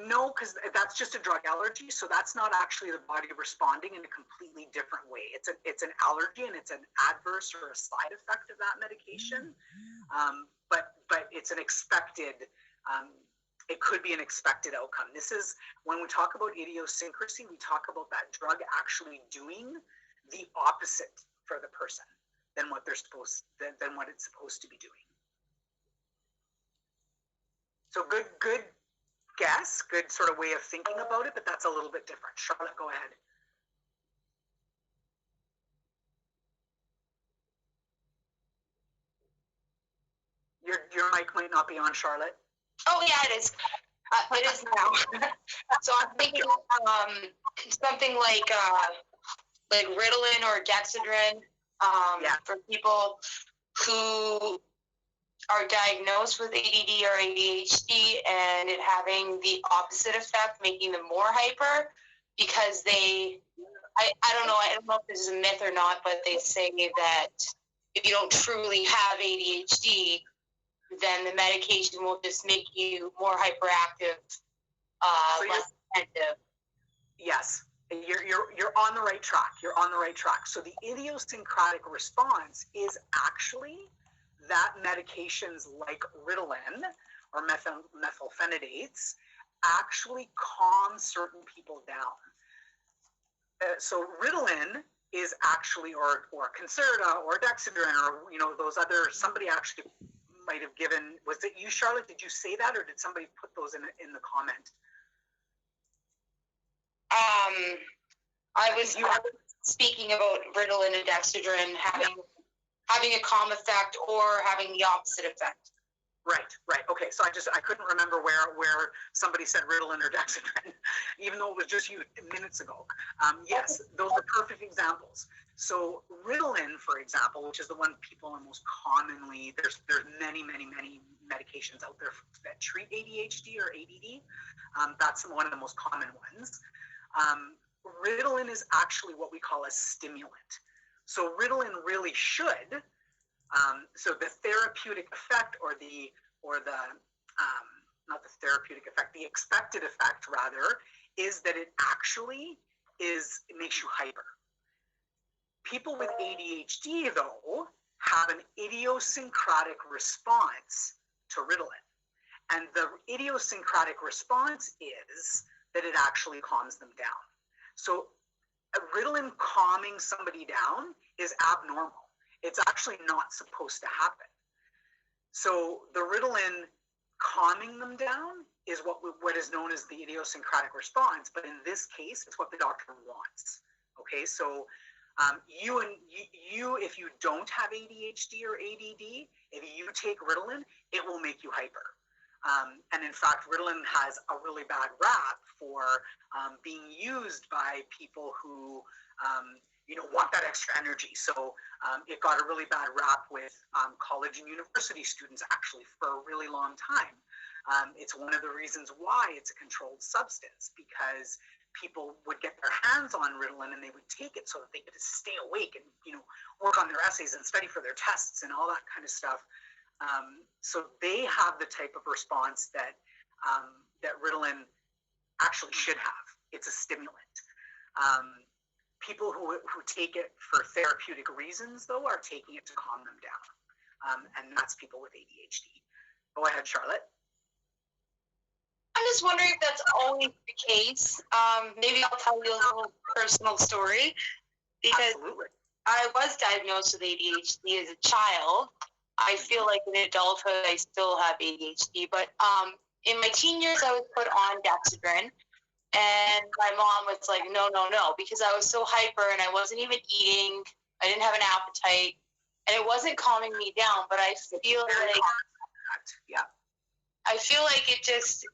no, because that's just a drug allergy. So that's not actually the body responding in a completely different way. It's an allergy, and it's an adverse or a side effect of that medication. But it's an expected. It could be an expected outcome. This is when we talk about idiosyncrasy, we talk about that drug actually doing the opposite for the person than what they're supposed than what it's supposed to be doing. So good guess, good sort of way of thinking about it, but that's a little bit different. Charlotte, go ahead. Your mic might not be on, Charlotte. Oh yeah, it is. It is now. So I'm thinking something like Ritalin or Dexedrine for people who are diagnosed with ADD or ADHD, and it having the opposite effect, making them more hyper, because I don't know if this is a myth or not, but they say that if you don't truly have ADHD, then the medication will just make you more hyperactive, less attentive. Yes, you're on the right track. You're on the right track. So the idiosyncratic response is actually that medications like Ritalin or methylphenidates actually calm certain people down. So Ritalin is actually, or Concerta or Dexedrine, or those other, somebody actually might have given, was it you, Charlotte? Did you say that, or did somebody put those in the comment? I was speaking about Ritalin and Dexedrine having a calm effect or having the opposite effect. Right. Okay, so I couldn't remember where somebody said Ritalin or Dexedrine, even though it was just you minutes ago. Yes, those are perfect examples. So Ritalin, for example, which is the one people are most commonly, there's many medications out there that treat ADHD or ADD. That's one of the most common ones. Ritalin is actually what we call a stimulant. So Ritalin really should. So the therapeutic effect, not the therapeutic effect, the expected effect rather, is that it actually it makes you hyper. People with ADHD though have an idiosyncratic response to Ritalin, and the idiosyncratic response is that it actually calms them down. So Ritalin calming somebody down is abnormal. It's actually not supposed to happen. So the Ritalin calming them down is what is known as the idiosyncratic response, but in this case, it's what the doctor wants. Okay, so you, if you don't have ADHD or ADD, if you take Ritalin, it will make you hyper. And in fact, Ritalin has a really bad rap for being used by people who want that extra energy. So it got a really bad rap with college and university students actually for a really long time. It's one of the reasons why it's a controlled substance, because people would get their hands on Ritalin and they would take it so that they could stay awake and work on their essays and study for their tests and all that kind of stuff. So they have the type of response that Ritalin actually should have. It's a stimulant. People who take it for therapeutic reasons, though, are taking it to calm them down. And that's people with ADHD. Go ahead, Charlotte. I'm just wondering if that's always the case. Maybe I'll tell you a little personal story, because Absolutely. I was diagnosed with ADHD as a child. I feel like in adulthood I still have ADHD, but in my teen years I was put on Dexedrine, and my mom was like, no, because I was so hyper and I wasn't even eating. I didn't have an appetite, and it wasn't calming me down. But I feel like it just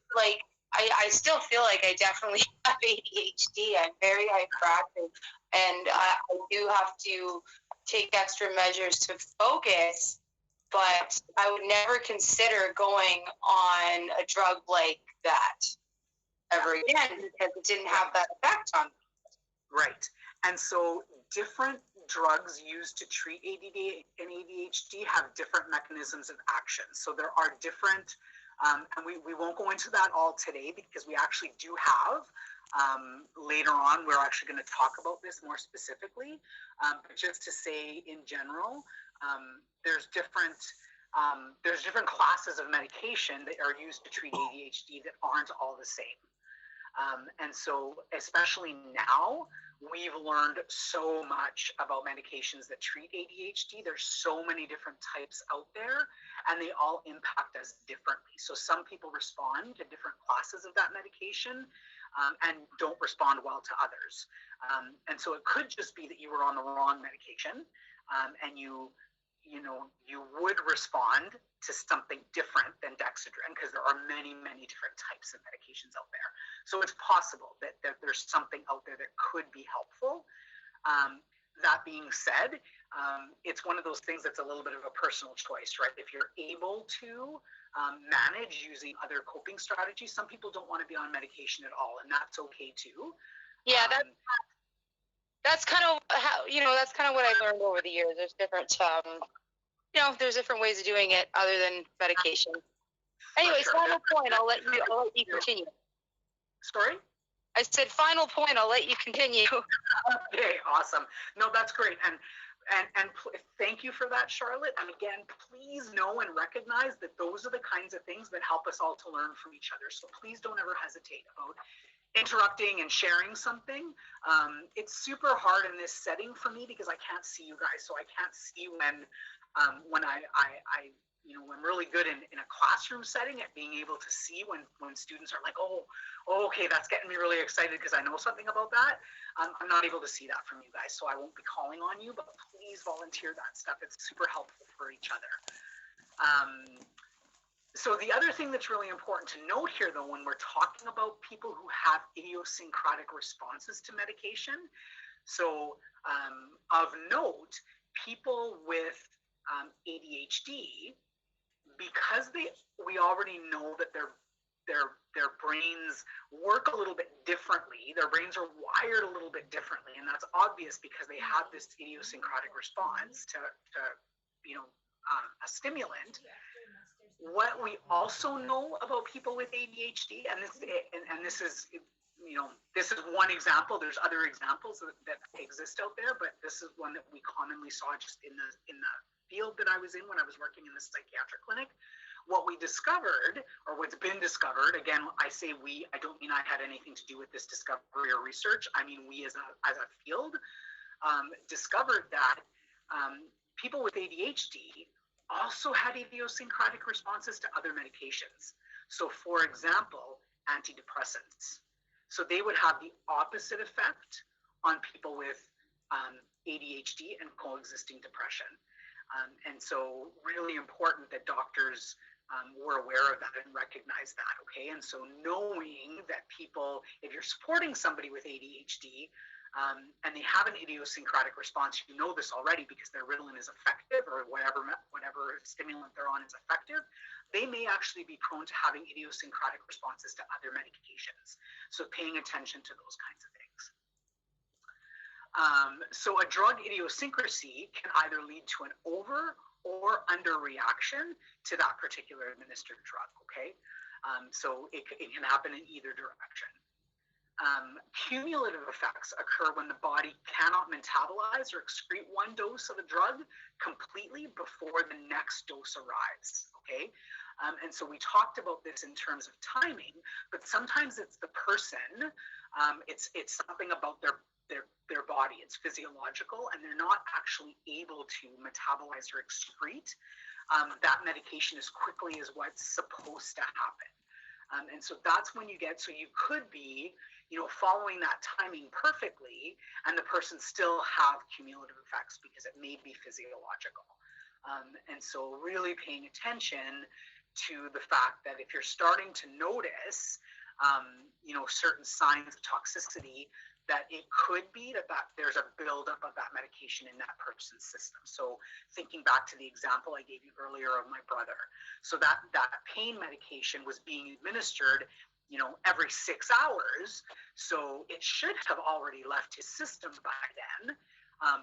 I still feel like I definitely have ADHD. I'm very hyperactive, and I do have to take extra measures to focus. But I would never consider going on a drug like that ever again, because it didn't have that effect on me. Right. And so different drugs used to treat ADD and ADHD have different mechanisms of action. So there are different, and we won't go into that all today, because we actually do have, later on, we're actually going to talk about this more specifically. But just to say in general, there's different classes of medication that are used to treat ADHD that aren't all the same. And so especially now, we've learned so much about medications that treat ADHD. There's so many different types out there, and they all impact us differently. So some people respond to different classes of that medication and don't respond well to others. And so it could just be that you were on the wrong medication, and you would respond to something different than Dexedrine, because there are many, many different types of medications out there. So it's possible that there's something out there that could be helpful. That being said, it's one of those things that's a little bit of a personal choice, right? If you're able to manage using other coping strategies, some people don't want to be on medication at all, and that's okay too. Yeah, that's kind of how, that's kind of what I've learned over the years. There's different, there's different ways of doing it other than medication. Anyways, sure. Final point. I'll let you continue. Sorry? I said final point. I'll let you continue. Okay, awesome. No, that's great. And thank you for that, Charlotte. And again, please know and recognize that those are the kinds of things that help us all to learn from each other. So please don't ever hesitate about interrupting and sharing something. It's super hard in this setting for me because I can't see you guys. So I can't see when I'm really good in a classroom setting at being able to see when students are like, oh, okay, that's getting me really excited because I know something about that. I'm not able to see that from you guys, so I won't be calling on you, but please volunteer that stuff. It's super helpful for each other. So the other thing that's really important to note here, though, when we're talking about people who have idiosyncratic responses to medication, so of note, people with ADHD, because we already know that their brains work a little bit differently. Their brains are wired a little bit differently, and that's obvious because they have this idiosyncratic response to a stimulant. What we also know about people with ADHD, and this is one example. There's other examples that exist out there, but this is one that we commonly saw just in the field that I was in when I was working in the psychiatric clinic. What we discovered, or what's been discovered, again, I say we, I don't mean I had anything to do with this discovery or research. I mean we as a field discovered that people with ADHD also had idiosyncratic responses to other medications. So for example, antidepressants. So they would have the opposite effect on people with ADHD and coexisting depression. And so really important that doctors were aware of that and recognize that, okay? And so knowing that people, if you're supporting somebody with ADHD and they have an idiosyncratic response, you know this already because their Ritalin is effective or whatever stimulant they're on is effective, they may actually be prone to having idiosyncratic responses to other medications. So paying attention to those kinds of things. So a drug idiosyncrasy can either lead to an over or under reaction to that particular administered drug, okay? So it can happen in either direction. Cumulative effects occur when the body cannot metabolize or excrete one dose of a drug completely before the next dose arrives, okay? And so we talked about this in terms of timing, but sometimes it's the person, it's something about their body, it's physiological, and they're not actually able to metabolize or excrete that medication as quickly as what's supposed to happen. And so that's when you get, so you could be, following that timing perfectly, and the person still have cumulative effects because it may be physiological. And so really paying attention to the fact that if you're starting to notice, certain signs of toxicity, that it could be that there's a buildup of that medication in that person's system. So thinking back to the example I gave you earlier of my brother. So that pain medication was being administered, every 6 hours. So it should have already left his system by then.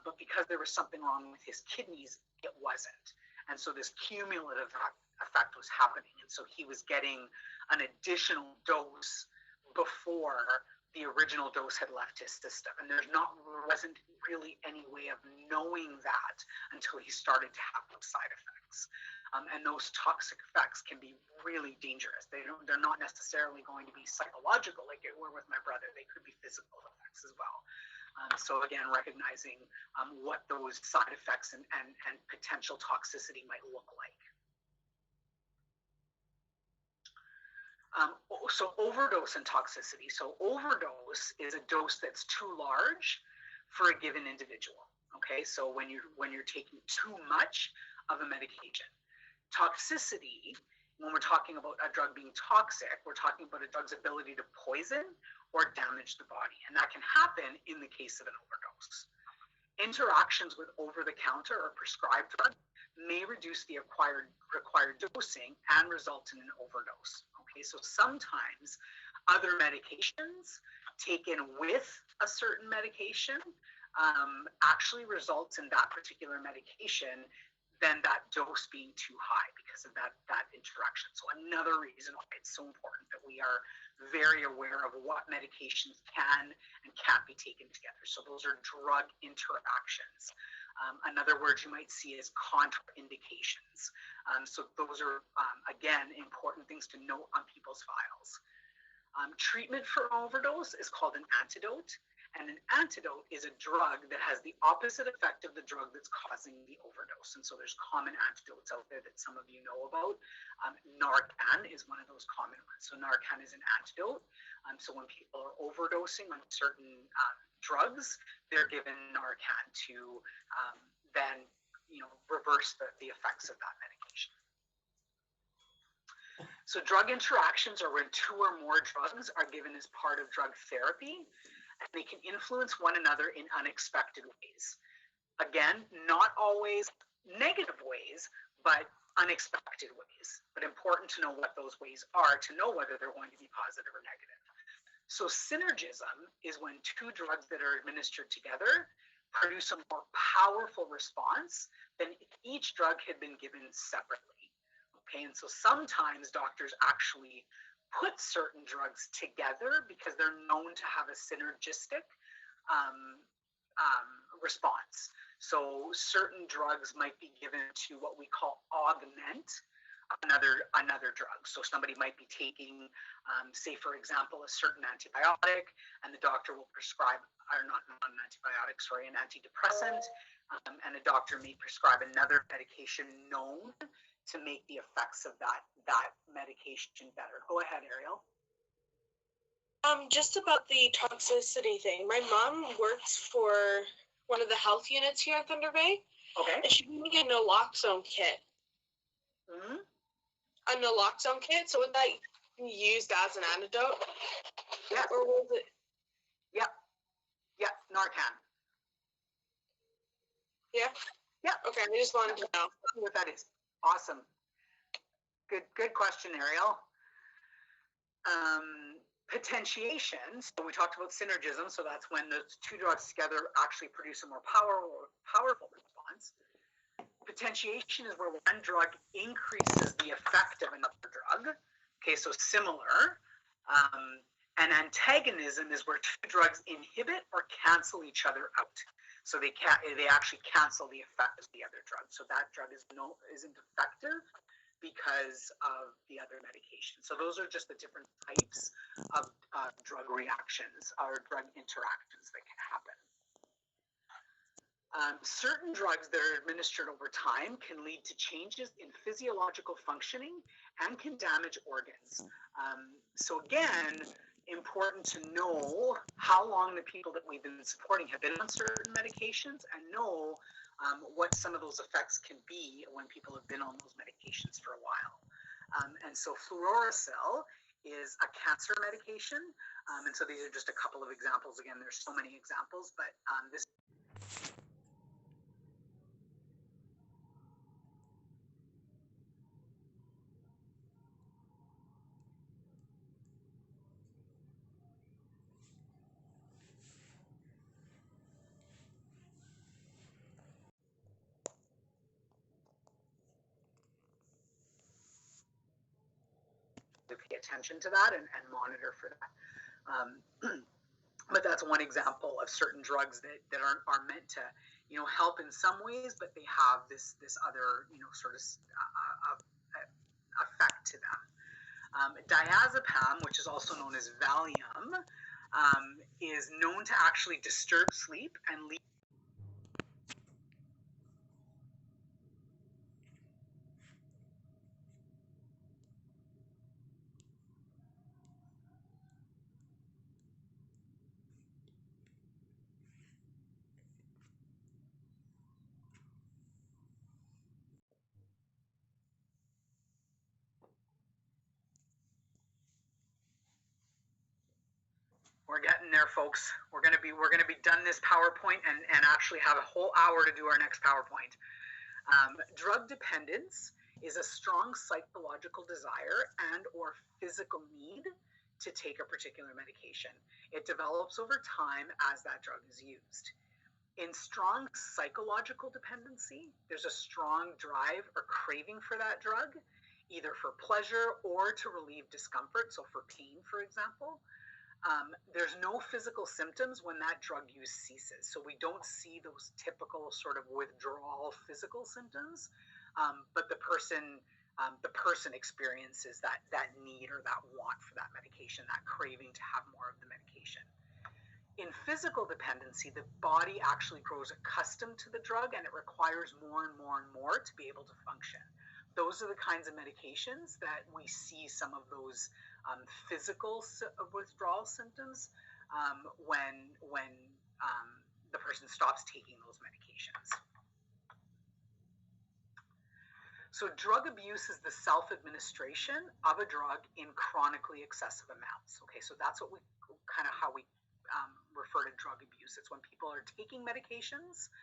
But because there was something wrong with his kidneys, it wasn't. And so this cumulative effect was happening. And so he was getting an additional dose before the original dose had left his system. And wasn't really any way of knowing that until he started to have those side effects. And those toxic effects can be really dangerous. They're not necessarily going to be psychological like it were with my brother. They could be physical effects as well. So again, recognizing what those side effects and potential toxicity might look like. So overdose and toxicity. So overdose is a dose that's too large for a given individual. Okay, so when you're taking too much of a medication. Toxicity, when we're talking about a drug being toxic, we're talking about a drug's ability to poison or damage the body, and that can happen in the case of an overdose. Interactions with over-the-counter or prescribed drugs may reduce the required dosing and result in an overdose. Okay, so sometimes other medications taken with a certain medication actually results in that particular medication than that dose being too high because of that interaction. So another reason why it's so important that we are very aware of what medications can and can't be taken together. So those are drug interactions. Another word you might see is contraindications. So those are, again, important things to note on people's files. Treatment for overdose is called an antidote. And an antidote is a drug that has the opposite effect of the drug that's causing the overdose. And so there's common antidotes out there that some of you know about. Narcan is one of those common ones. So Narcan is an antidote. So when people are overdosing on certain drugs, they're given Narcan to then reverse the effects of that medication. So drug interactions are when two or more drugs are given as part of drug therapy. And they can influence one another in unexpected ways. Again, not always negative ways, but unexpected ways. But important to know what those ways are to know whether they're going to be positive or negative. So synergism is when two drugs that are administered together produce a more powerful response than if each drug had been given separately. Okay, and so sometimes doctors actually put certain drugs together because they're known to have a synergistic response. So certain drugs might be given to what we call augment another drug. So somebody might be taking, say for example, a certain antibiotic, and the doctor will prescribe, or not an antibiotic, sorry, an antidepressant, and a doctor may prescribe another medication known to make the effects of that medication better. Go ahead, Ariel. Just about the toxicity thing. My mom works for one of the health units here at Thunder Bay. Okay. And she gave me a naloxone kit. Mm-hmm. A naloxone kit? So would that be used as an antidote? Yes. Or was it? Yep. Yep. Narcan. Yeah? Yeah. Okay, I just wanted to know what that is. Awesome. Good question, Ariel. Potentiation. So we talked about synergism. So that's when the two drugs together actually produce a more powerful response. Potentiation is where one drug increases the effect of another drug. Okay, so similar. And antagonism is where two drugs inhibit or cancel each other out. So they actually cancel the effect of the other drug. So that drug isn't effective because of the other medication. So those are just the different types of drug reactions or drug interactions that can happen. Certain drugs that are administered over time can lead to changes in physiological functioning and can damage organs. So again, important to know how long the people that we've been supporting have been on certain medications and know what some of those effects can be when people have been on those medications for a while. And so fluorouracil is a cancer medication. And so these are just a couple of examples. Again, there's so many examples, but this to pay attention to that and monitor for that. But that's one example of certain drugs that are meant to, help in some ways, but they have this other, sort of effect to them. Diazepam, which is also known as Valium, is known to actually disturb sleep and lead. We're getting there, folks. We're gonna be done this PowerPoint and actually have a whole hour to do our next PowerPoint. Drug dependence is a strong psychological desire and or physical need to take a particular medication. It develops over time as that drug is used. In strong psychological dependency, there's a strong drive or craving for that drug, either for pleasure or to relieve discomfort, so for pain, for example. There's no physical symptoms when that drug use ceases. So we don't see those typical sort of withdrawal physical symptoms, but the person experiences that need or that want for that medication, that craving to have more of the medication. In physical dependency, the body actually grows accustomed to the drug and it requires more and more and more to be able to function. Those are the kinds of medications that we see some of those physical withdrawal symptoms when the person stops taking those medications. So drug abuse is the self-administration of a drug in chronically excessive amounts. Okay, so that's what how we refer to drug abuse. It's when people are taking medications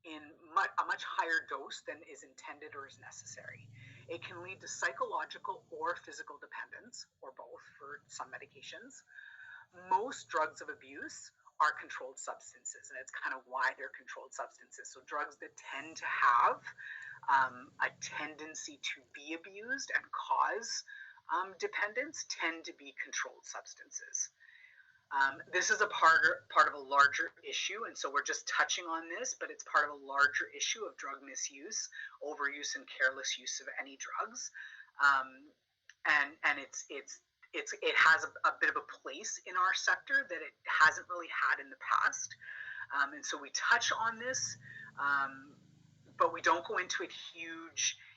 in a much higher dose than is intended or is necessary. It can lead to psychological or physical dependence, or both for some medications. Most drugs of abuse are controlled substances, and it's kind of why they're controlled substances. So drugs that tend to have a tendency to be abused and cause dependence tend to be controlled substances. This is a part of a larger issue, and so we're just touching on this, but it's part of a larger issue of drug misuse, overuse, and careless use of any drugs. And it has a bit of a place in our sector that it hasn't really had in the past. And so we touch on this, but we don't go into it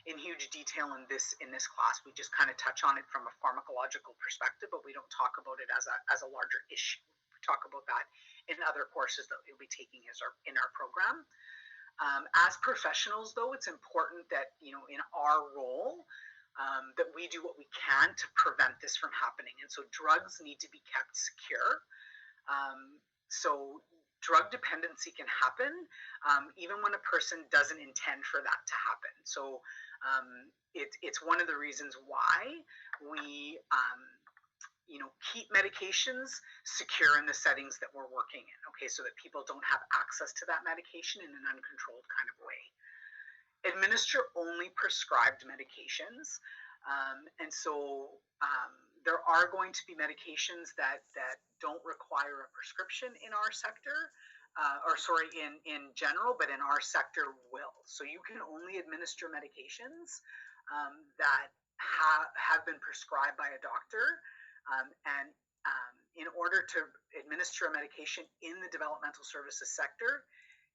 in huge detail in this class. We just kind of touch on it from a pharmacological perspective, but we don't talk about it as a larger issue. We talk about that in other courses that we'll be taking in our program. As professionals, though, it's important that, in our role, that we do what we can to prevent this from happening. And so drugs need to be kept secure. So drug dependency can happen even when a person doesn't intend for that to happen. So it's one of the reasons why we keep medications secure in the settings that we're working in, okay, so that people don't have access to that medication in an uncontrolled kind of way. Administer only prescribed medications, and so there are going to be medications that don't require a prescription in our sector, in general, but in our sector will. So you can only administer medications that have been prescribed by a doctor, and in order to administer a medication in the developmental services sector,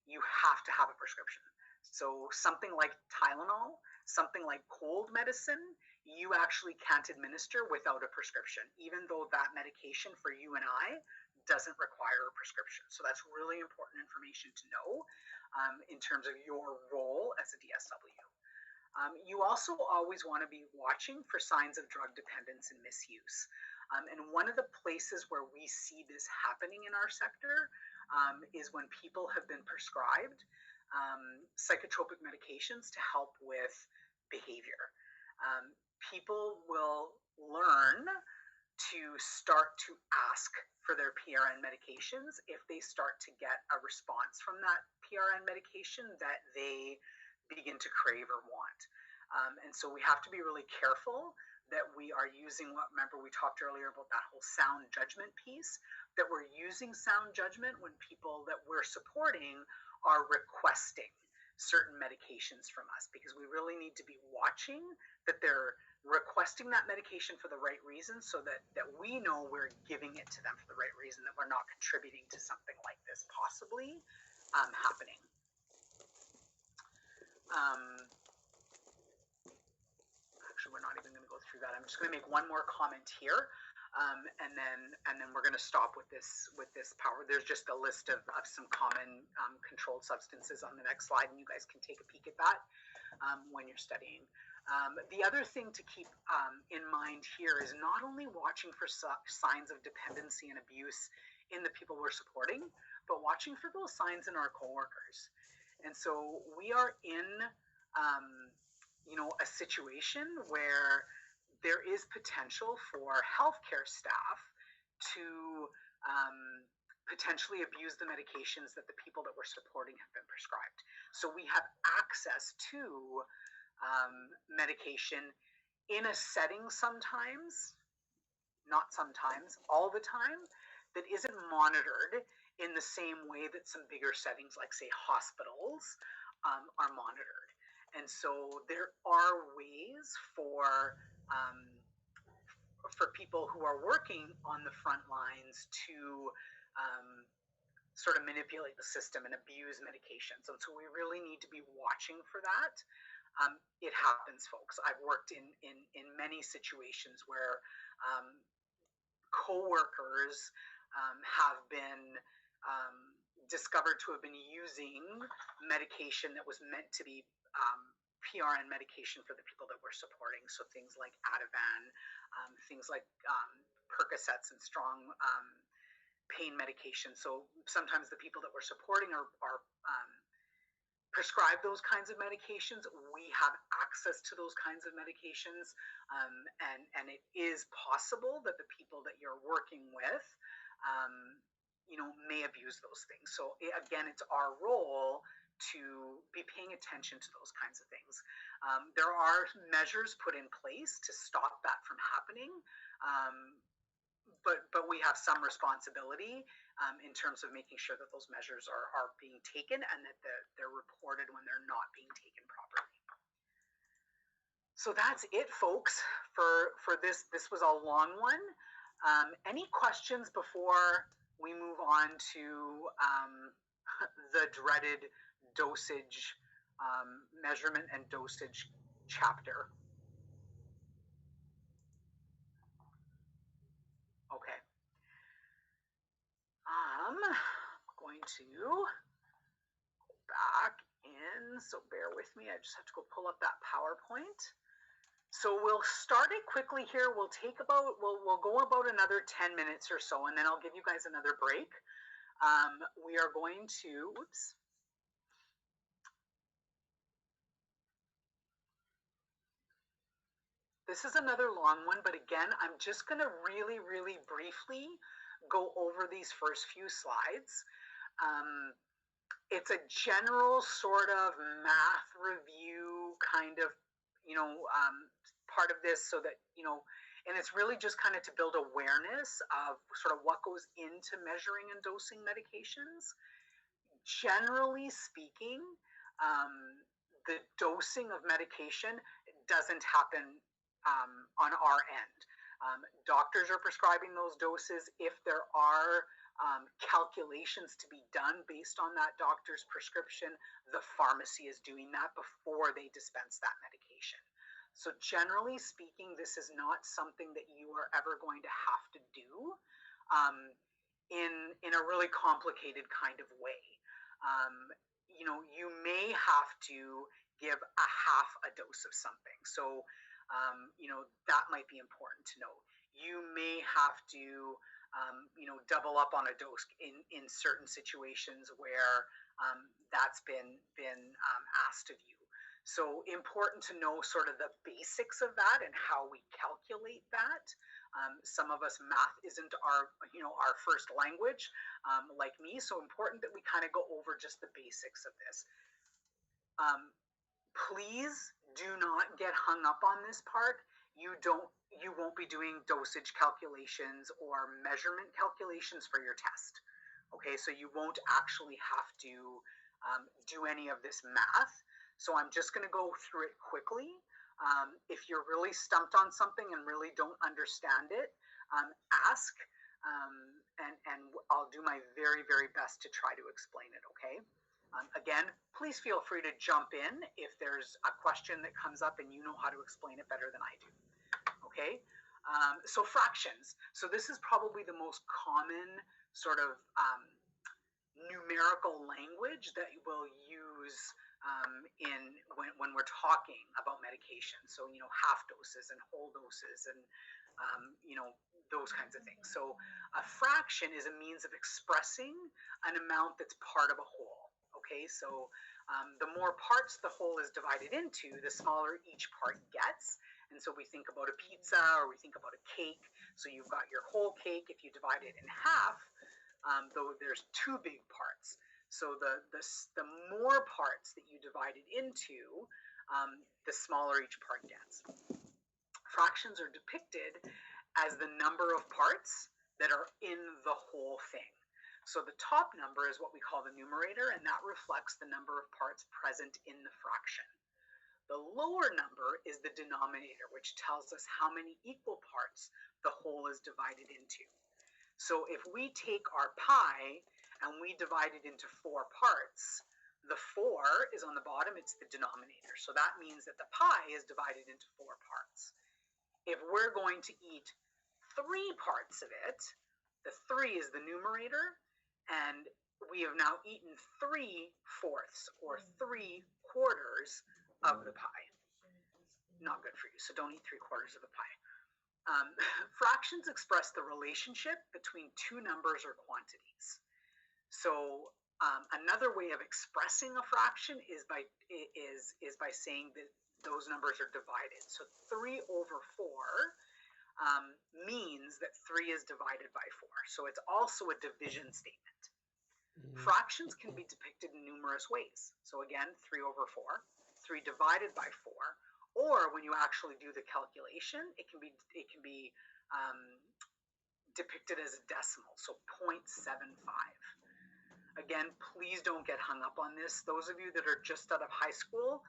you have to have a prescription. So something like Tylenol, something like cold medicine, you actually can't administer without a prescription, even though that medication for you and I doesn't require a prescription. So that's really important information to know in terms of your role as a DSW. You also always want to be watching for signs of drug dependence and misuse. And one of the places where we see this happening in our sector is when people have been prescribed psychotropic medications to help with behavior. People will learn to start to ask for their PRN medications if they start to get a response from that PRN medication that they begin to crave or want. And so we have to be really careful that we are using remember we talked earlier about that whole sound judgment piece, that we're using sound judgment when people that we're supporting are requesting certain medications from us, because we really need to be watching that they're requesting that medication for the right reason, so that we know we're giving it to them for the right reason, that we're not contributing to something like this possibly happening. Actually, we're not even going to go through that. I'm just going to make one more comment here, and then we're going to stop with this power. There's just a list of some common controlled substances on the next slide, and you guys can take a peek at that when you're studying. The other thing to keep in mind here is not only watching for signs of dependency and abuse in the people we're supporting, but watching for those signs in our coworkers. And so we are in a situation where there is potential for healthcare staff to potentially abuse the medications that the people that we're supporting have been prescribed. So we have access to medication in a setting sometimes, not sometimes, all the time, that isn't monitored in the same way that some bigger settings like, say, hospitals are monitored. And so there are ways for people who are working on the front lines to sort of manipulate the system and abuse medications. And so we really need to be watching for that. It happens, folks. I've worked in many situations where coworkers have been discovered to have been using medication that was meant to be PRN medication for the people that we're supporting. So things like Ativan, things like Percocets and strong pain medication. So sometimes the people that we're supporting are prescribed those kinds of medications. We have access to those kinds of medications, and it is possible that the people that you're working with may abuse those things. So again, it's our role to be paying attention to those kinds of things. There are measures put in place to stop that from happening, but we have some responsibility in terms of making sure that those measures are being taken, and that they're reported when they're not being taken properly. So that's it, folks, for this. This was a long one. Any questions before we move on to the dreaded dosage measurement and dosage chapter? Okay. I'm going to go back in, so bear with me. I just have to go pull up that PowerPoint. So we'll start it quickly here. We'll go about another 10 minutes or so, and then I'll give you guys another break. We are going to, whoops. This is another long one, but again, I'm just going to really, really briefly go over these first few slides. It's a general sort of math review kind of, part of this, so that, and it's really just kind of to build awareness of sort of what goes into measuring and dosing medications. Generally speaking, the dosing of medication doesn't happen on our end. Doctors are prescribing those doses. If there are calculations to be done based on that doctor's prescription, the pharmacy is doing that before they dispense that medication. So generally speaking, this is not something that you are ever going to have to do in a really complicated kind of way. You may have to give a half a dose of something. So, that might be important to know. You may have to, double up on a dose in certain situations where that's been asked of you. So important to know sort of the basics of that and how we calculate that. Some of us, math isn't our first language, like me. So important that we kind of go over just the basics of this. Please do not get hung up on this part. You don't you won't be doing dosage calculations or measurement calculations for your test. Okay, so you won't actually have to do any of this math. So I'm just going to go through it quickly. If you're really stumped on something and really don't understand it, ask, and I'll do my very, very best to try to explain it, okay? Again, please feel free to jump in if there's a question that comes up and you know how to explain it better than I do, okay? So fractions. So this is probably the most common sort of numerical language that we'll use when we're talking about medication. So, you know, half doses and whole doses and, you know, those kinds of things. So a fraction is a means of expressing an amount that's part of a whole. Okay, so the more parts the whole is divided into, the smaller each part gets. And so we think about a pizza or we think about a cake. So you've got your whole cake. If you divide it in half, though there's two big parts. So the more parts that you divide it into, the smaller each part gets. Fractions are depicted as the number of parts that are in the whole thing. So the top number is what we call the numerator, and that reflects the number of parts present in the fraction. The lower number is the denominator, which tells us how many equal parts the whole is divided into. So if we take our pie and we divide it into 4 parts, the 4 is on the bottom, it's the denominator. So that means that the pie is divided into 4 parts. If we're going to eat 3 parts of it, the 3 is the numerator, and we have now eaten 3/4 or 3/4 of the pie. Not good for you, so don't eat 3/4 of the pie. Fractions express the relationship between two numbers or quantities. So another way of expressing a fraction is by saying that those numbers are divided. So 3/4 means that 3 is divided by 4. So it's also a division statement. Fractions can be depicted in numerous ways. So again, 3/4, 3 divided by 4. Or when you actually do the calculation, it can be depicted as a decimal, so 0.75. Again, please don't get hung up on this. Those of you that are just out of high school,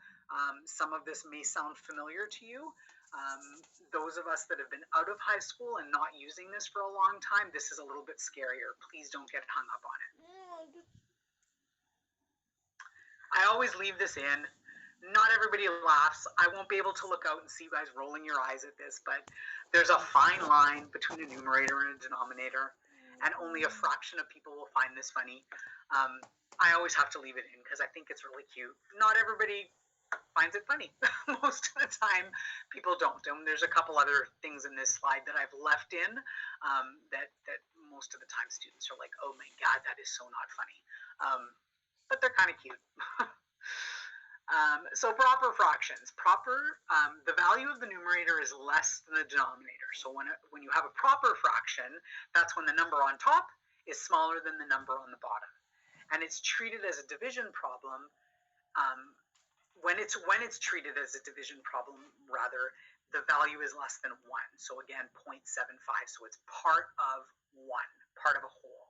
some of this may sound familiar to you. Those of us that have been out of high school and not using this for a long time, this is a little bit scarier. Please don't get hung up on it. I always leave this in. Not everybody laughs. I won't be able to look out and see you guys rolling your eyes at this, but there's a fine line between a numerator and a denominator, and only a fraction of people will find this funny. I always have to leave it in because I think it's really cute. Not everybody finds it funny. Most of the time, people don't. And there's a couple other things in this slide that I've left in that most of the time students are like, oh my God, that is so not funny. But they're kind of cute. So proper fractions. The value of the numerator is less than the denominator. So when you have a proper fraction, that's when the number on top is smaller than the number on the bottom. And it's treated as a division problem. When it's treated as a division problem, rather, the value is less than 1. So again, 0.75. So it's part of 1, part of a whole.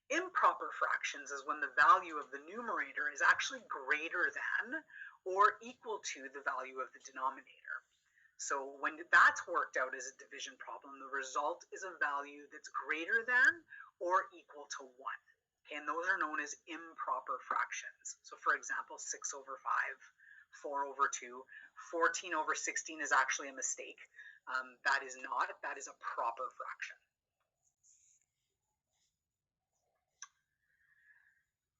Improper fractions is when the value of the numerator is actually greater than or equal to the value of the denominator. So when that's worked out as a division problem, the result is a value that's greater than or equal to 1. Okay, and those are known as improper fractions. So for example, 6/5, 4/2, 14/16 is actually a mistake. That is not, that is a proper fraction.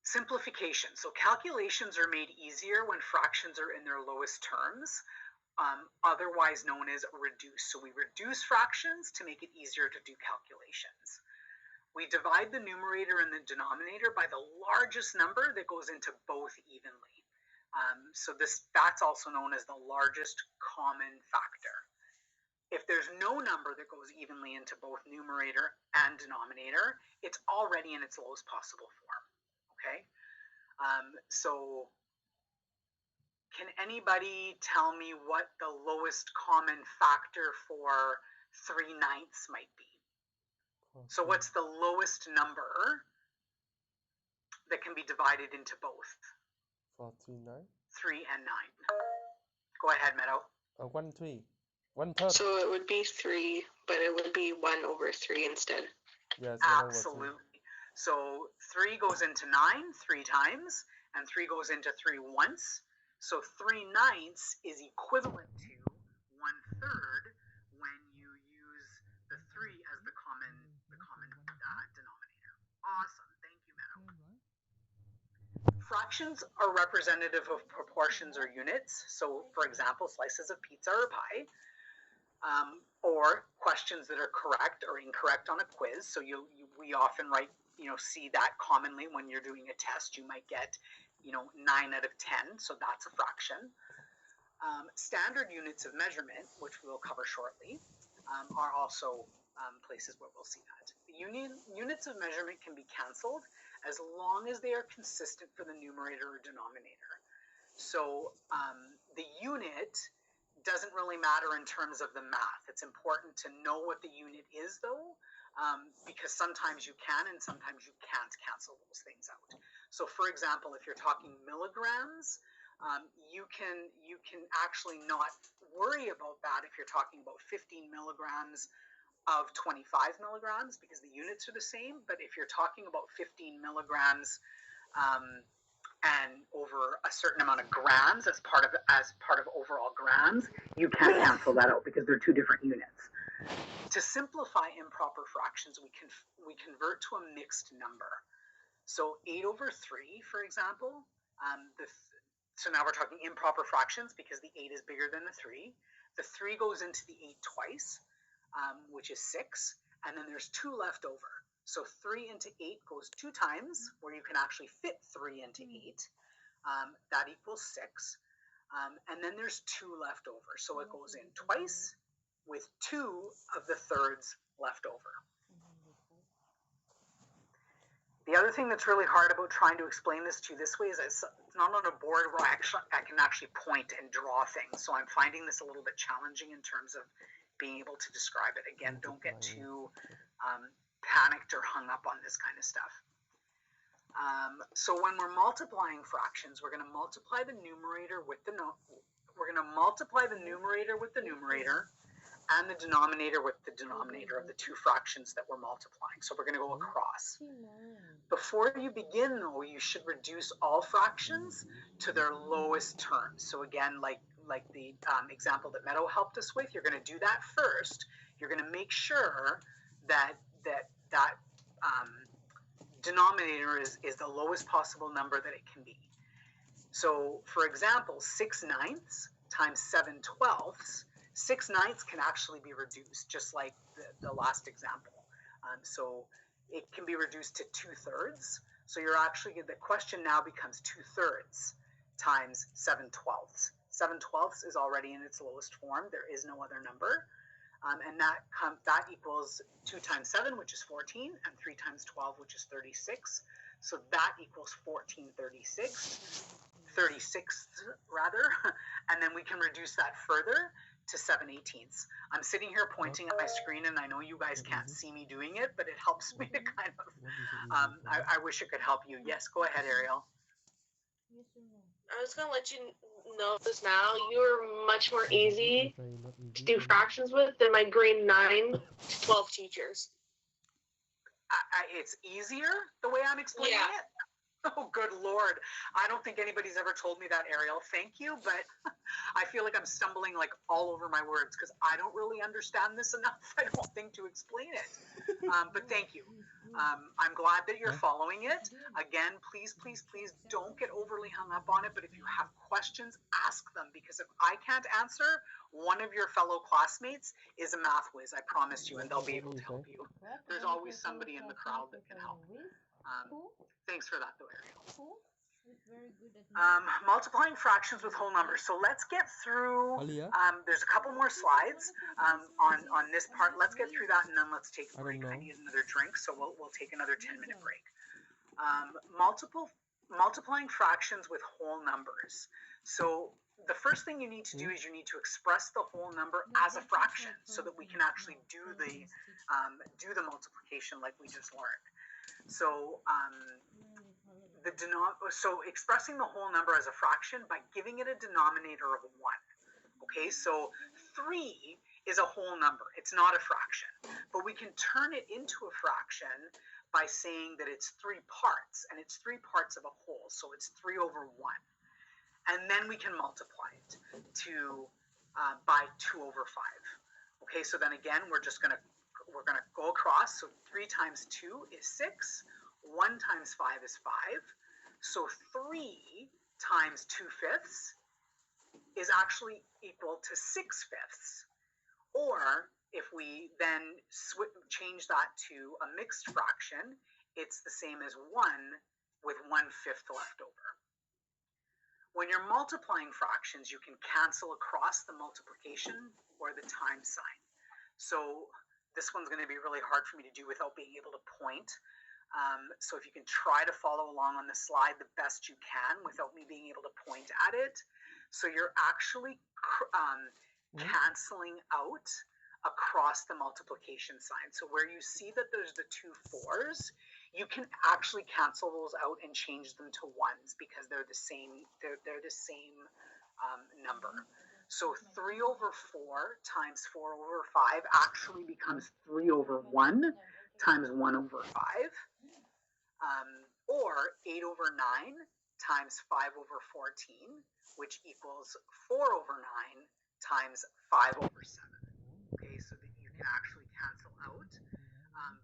Simplification. So calculations are made easier when fractions are in their lowest terms, otherwise known as reduce. So we reduce fractions to make it easier to do calculations. We divide the numerator and the denominator by the largest number that goes into both evenly. So that's also known as the largest common factor. If there's no number that goes evenly into both numerator and denominator, it's already in its lowest possible form. Okay, so can anybody tell me what the lowest common factor for 3/9 might be? So what's the lowest number that can be divided into both? 49. 3 and 9. Go ahead, Meadow. 1/3. 1/3. So it would be 3, but it would be 1/3 instead. Yes, Absolutely. So 3 goes into 9 3 times, and 3 goes into 3 once. So 3/9 is equivalent to 1/3 when you use the 3 as the common denominator. Awesome. Thank you, Meadow. Fractions are representative of proportions or units. So, for example, slices of pizza or pie, or questions that are correct or incorrect on a quiz. So we often see that commonly when you're doing a test. You might get, 9 out of 10. So that's a fraction. Standard units of measurement, which we will cover shortly, are also places where we'll see that. The units of measurement can be canceled as long as they are consistent for the numerator or denominator. So the unit doesn't really matter in terms of the math. It's important to know what the unit is, though, because sometimes you can and sometimes you can't cancel those things out. So, for example, if you're talking milligrams, you can actually not worry about that if you're talking about 15 milligrams of 25 milligrams, because the units are the same. But if you're talking about 15 milligrams and over a certain amount of grams as part of overall grams, you can't cancel that out because they're two different units. To simplify improper fractions, we convert to a mixed number. So 8/3, for example, so now we're talking improper fractions because the 8 is bigger than the 3. The 3 goes into the 8 twice, which is 6, and then there's 2 left over. So 3 into 8 goes 2 times, where you can actually fit 3 into 8. That equals 6. And then there's 2 left over. So it goes in twice with 2 of the thirds left over. The other thing that's really hard about trying to explain this to you this way is it's not on a board where I can actually point and draw things. So I'm finding this a little bit challenging in terms of being able to describe it. Again, don't get too panicked or hung up on this kind of stuff. So when we're multiplying fractions, we're going to multiply the numerator with the numerator and the denominator with the denominator of the two fractions that we're multiplying. So we're going to go across. Before you begin, though, you should reduce all fractions to their lowest terms. So again, like the example that Meadow helped us with, you're going to do that first. You're going to make sure that denominator is the lowest possible number that it can be. So, for example, 6/9 times 7/12. 6/9 can actually be reduced, just like the last example. So it can be reduced to 2/3. So the question now becomes 2/3 times 7/12. 7/12 is already in its lowest form. There is no other number. And that equals 2 times 7, which is 14, and 3 times 12, which is 36. So that equals 36 rather. And then we can reduce that further to 7/18. I'm sitting here pointing at my screen, and I know you guys can't see me doing it, but it helps me to kind of, I wish it could help you. Yes, go ahead, Ariel. I was going to let you know this now. You're much more easy to do fractions with than my grade 9 to 12 teachers. It's easier the way I'm explaining it? Oh, good Lord. I don't think anybody's ever told me that, Ariel. Thank you, but I feel like I'm stumbling like all over my words because I don't really understand this enough, I don't think, to explain it. But thank you. I'm glad that you're following it. Again, please don't get overly hung up on it, but if you have questions, ask them, because if I can't answer, one of your fellow classmates is a math whiz, I promise you, and they'll be able to help you. There's always somebody in the crowd that can help. Thanks for that, though, Ariel. Multiplying fractions with whole numbers. So let's get through, there's a couple more slides on this part. Let's get through that, and then let's take a break. I need another drink, so we'll take another 10-minute break. Multiplying fractions with whole numbers. So the first thing you need to do is you need to express the whole number as a fraction so that we can actually do the multiplication like we just learned. So so expressing the whole number as a fraction by giving it a denominator of 1. Okay, so 3 is a whole number. It's not a fraction. But we can turn it into a fraction by saying that it's 3 parts, and it's 3 parts of a whole. So it's 3 over 1. And then we can multiply it by 2 over 5. Okay, so then again, we're gonna go across. So 3 times 2 is 6. 1 times 5 is 5. So 3 times 2/5 is actually equal to 6/5. Or if we then change that to a mixed fraction, it's the same as 1 with 1/5 left over. When you're multiplying fractions, you can cancel across the multiplication or the times sign. So this one's going to be really hard for me to do without being able to point. So if you can try to follow along on the slide the best you can without me being able to point at it. So you're actually canceling out across the multiplication sign. So where you see that there's the 2 4s, you can actually cancel those out and change them to 1s because they're the same. They're the same number. So 3 over 4 times 4 over 5 actually becomes 3 over 1 times 1 over 5. Or 8 over 9 times 5 over 14, which equals 4 over 9 times 5 over 7. Okay, so that you can actually cancel out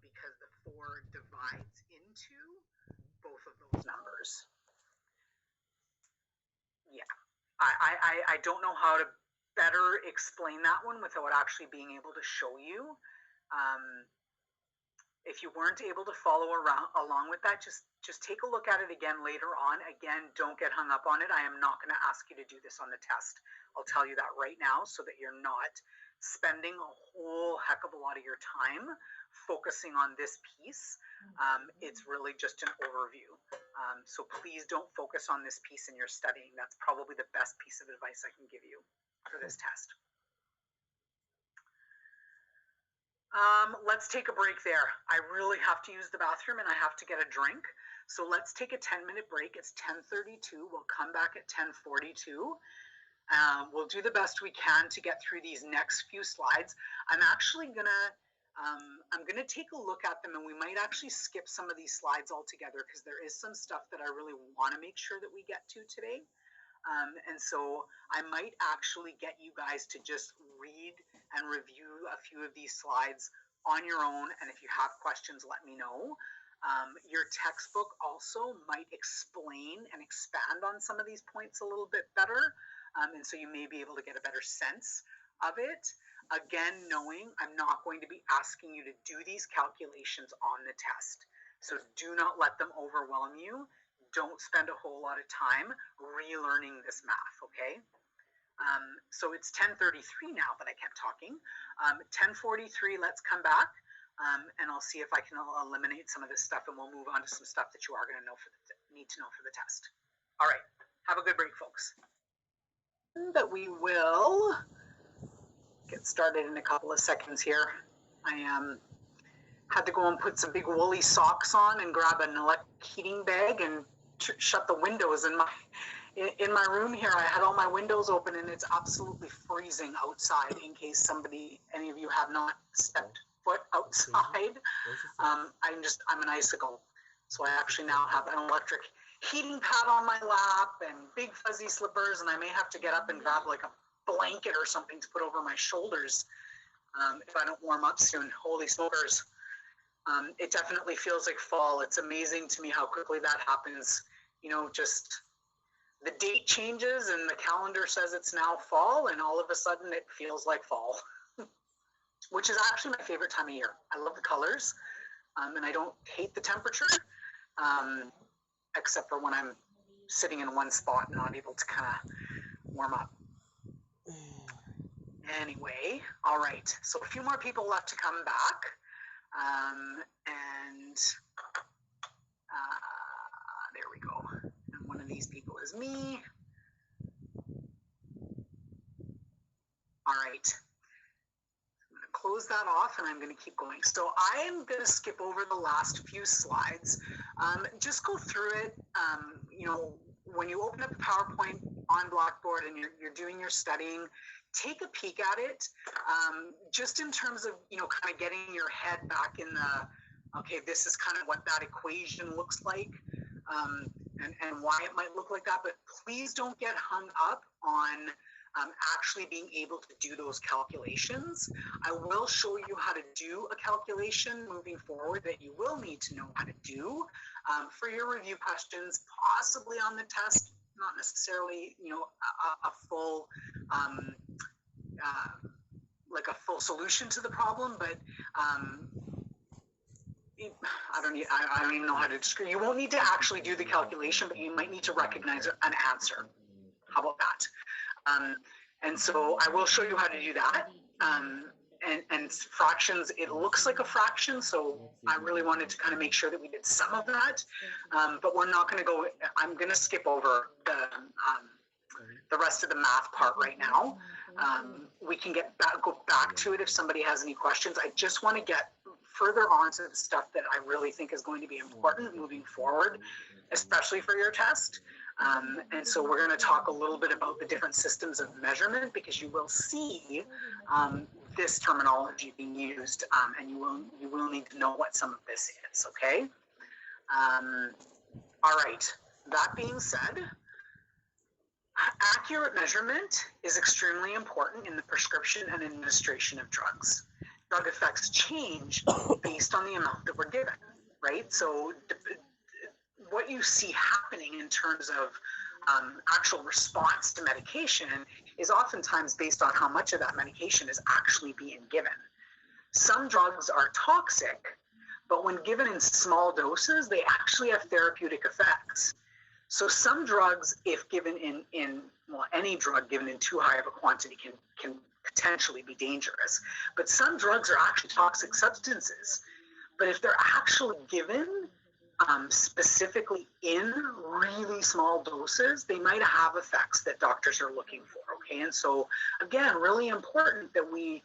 because the 4 divides into both of those numbers. Yeah, I don't know how to better explain that one without actually being able to show you. If you weren't able to follow along with that, just take a look at it again later on. Again, don't get hung up on it. I am not going to ask you to do this on the test. I'll tell you that right now so that you're not spending a whole heck of a lot of your time focusing on this piece. It's really just an overview. So please don't focus on this piece in your studying. That's probably the best piece of advice I can give you for this test. Let's take a break there. I really have to use the bathroom and I have to get a drink. So let's take a 10-minute break. It's 10:32. We'll come back at 10:42. We'll do the best we can to get through these next few slides. I'm actually gonna take a look at them, and we might actually skip some of these slides altogether because there is some stuff that I really want to make sure that we get to today. And so I might actually get you guys to just read and review a few of these slides on your own. And if you have questions, let me know. Your textbook also might explain and expand on some of these points a little bit better. And so you may be able to get a better sense of it. Again, knowing I'm not going to be asking you to do these calculations on the test. So do not let them overwhelm you. Don't spend a whole lot of time relearning this math, okay? So it's 10:33 now that I kept talking. 10:43, let's come back, and I'll see if I can eliminate some of this stuff, and we'll move on to some stuff that you are going to know need to know for the test. All right, have a good break, folks. But we will get started in a couple of seconds here. I had to go and put some big woolly socks on and grab an electric heating bag and shut the windows in my room here. I had all my windows open and it's absolutely freezing outside. In case any of you have not stepped foot outside, I'm an icicle. So I actually now have an electric heating pad on my lap and big fuzzy slippers, and I may have to get up and grab like a blanket or something to put over my shoulders if I don't warm up soon. Holy smokers. It definitely feels like fall. It's amazing to me how quickly that happens. You know, just the date changes and the calendar says it's now fall, and all of a sudden it feels like fall, which is actually my favorite time of year. I love the colors, and I don't hate the temperature, except for when I'm sitting in one spot and not able to kind of warm up. Anyway, all right. So a few more people left to come back. There we go. And one of these people is me. All right. I'm going to close that off and I'm going to keep going. So I am going to skip over the last few slides. Just go through it. You know, when you open up the PowerPoint on Blackboard and you're doing your studying, take a peek at it, just in terms of, you know, kind of getting your head back in the, okay, this is kind of what that equation looks like, and why it might look like that. But please don't get hung up on actually being able to do those calculations. I will show you how to do a calculation moving forward that you will need to know how to do for your review questions, possibly on the test, not necessarily, you know, a full, like a full solution to the problem, but I don't even know how to describe. You won't need to actually do the calculation, but you might need to recognize an answer. How about that? And so I will show you how to do that. And fractions, it looks like a fraction, so I really wanted to kind of make sure that we did some of that. But we're not going to go. I'm going to skip over the rest of the math part right now. We can go back to it if somebody has any questions. I just want to get further on to the stuff that I really think is going to be important moving forward, especially for your test. And so we're going to talk a little bit about the different systems of measurement, because you will see this terminology being used, and you will need to know what some of this is, okay? All right, that being said, accurate measurement is extremely important in the prescription and administration of drugs. Drug effects change based on the amount that we're given, right? So what you see happening in terms of actual response to medication is oftentimes based on how much of that medication is actually being given. Some drugs are toxic, but when given in small doses, they actually have therapeutic effects. So some drugs, if given well, any drug given in too high of a quantity can potentially be dangerous. But some drugs are actually toxic substances. But if they're actually given specifically in really small doses, they might have effects that doctors are looking for. Okay, and so again, really important that we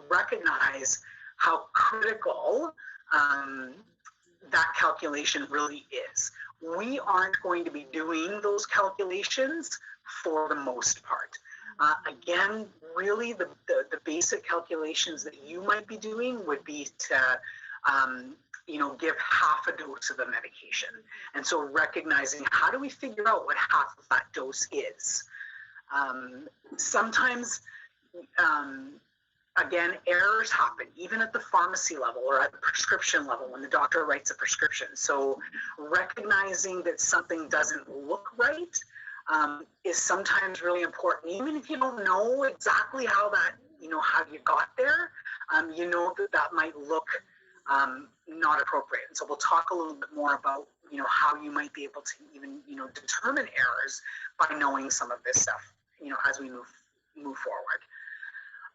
recognize how critical that calculation really is. We aren't going to be doing those calculations for the most part. Again, really the basic calculations that you might be doing would be to give half a dose of a medication. And so recognizing, how do we figure out what half of that dose is? Sometimes, again, errors happen, even at the pharmacy level or at the prescription level when the doctor writes a prescription. So recognizing that something doesn't look right is sometimes really important. Even if you don't know exactly how that, how you got there, that might look not appropriate. And so we'll talk a little bit more about, how you might be able to even, determine errors by knowing some of this stuff, as we move forward.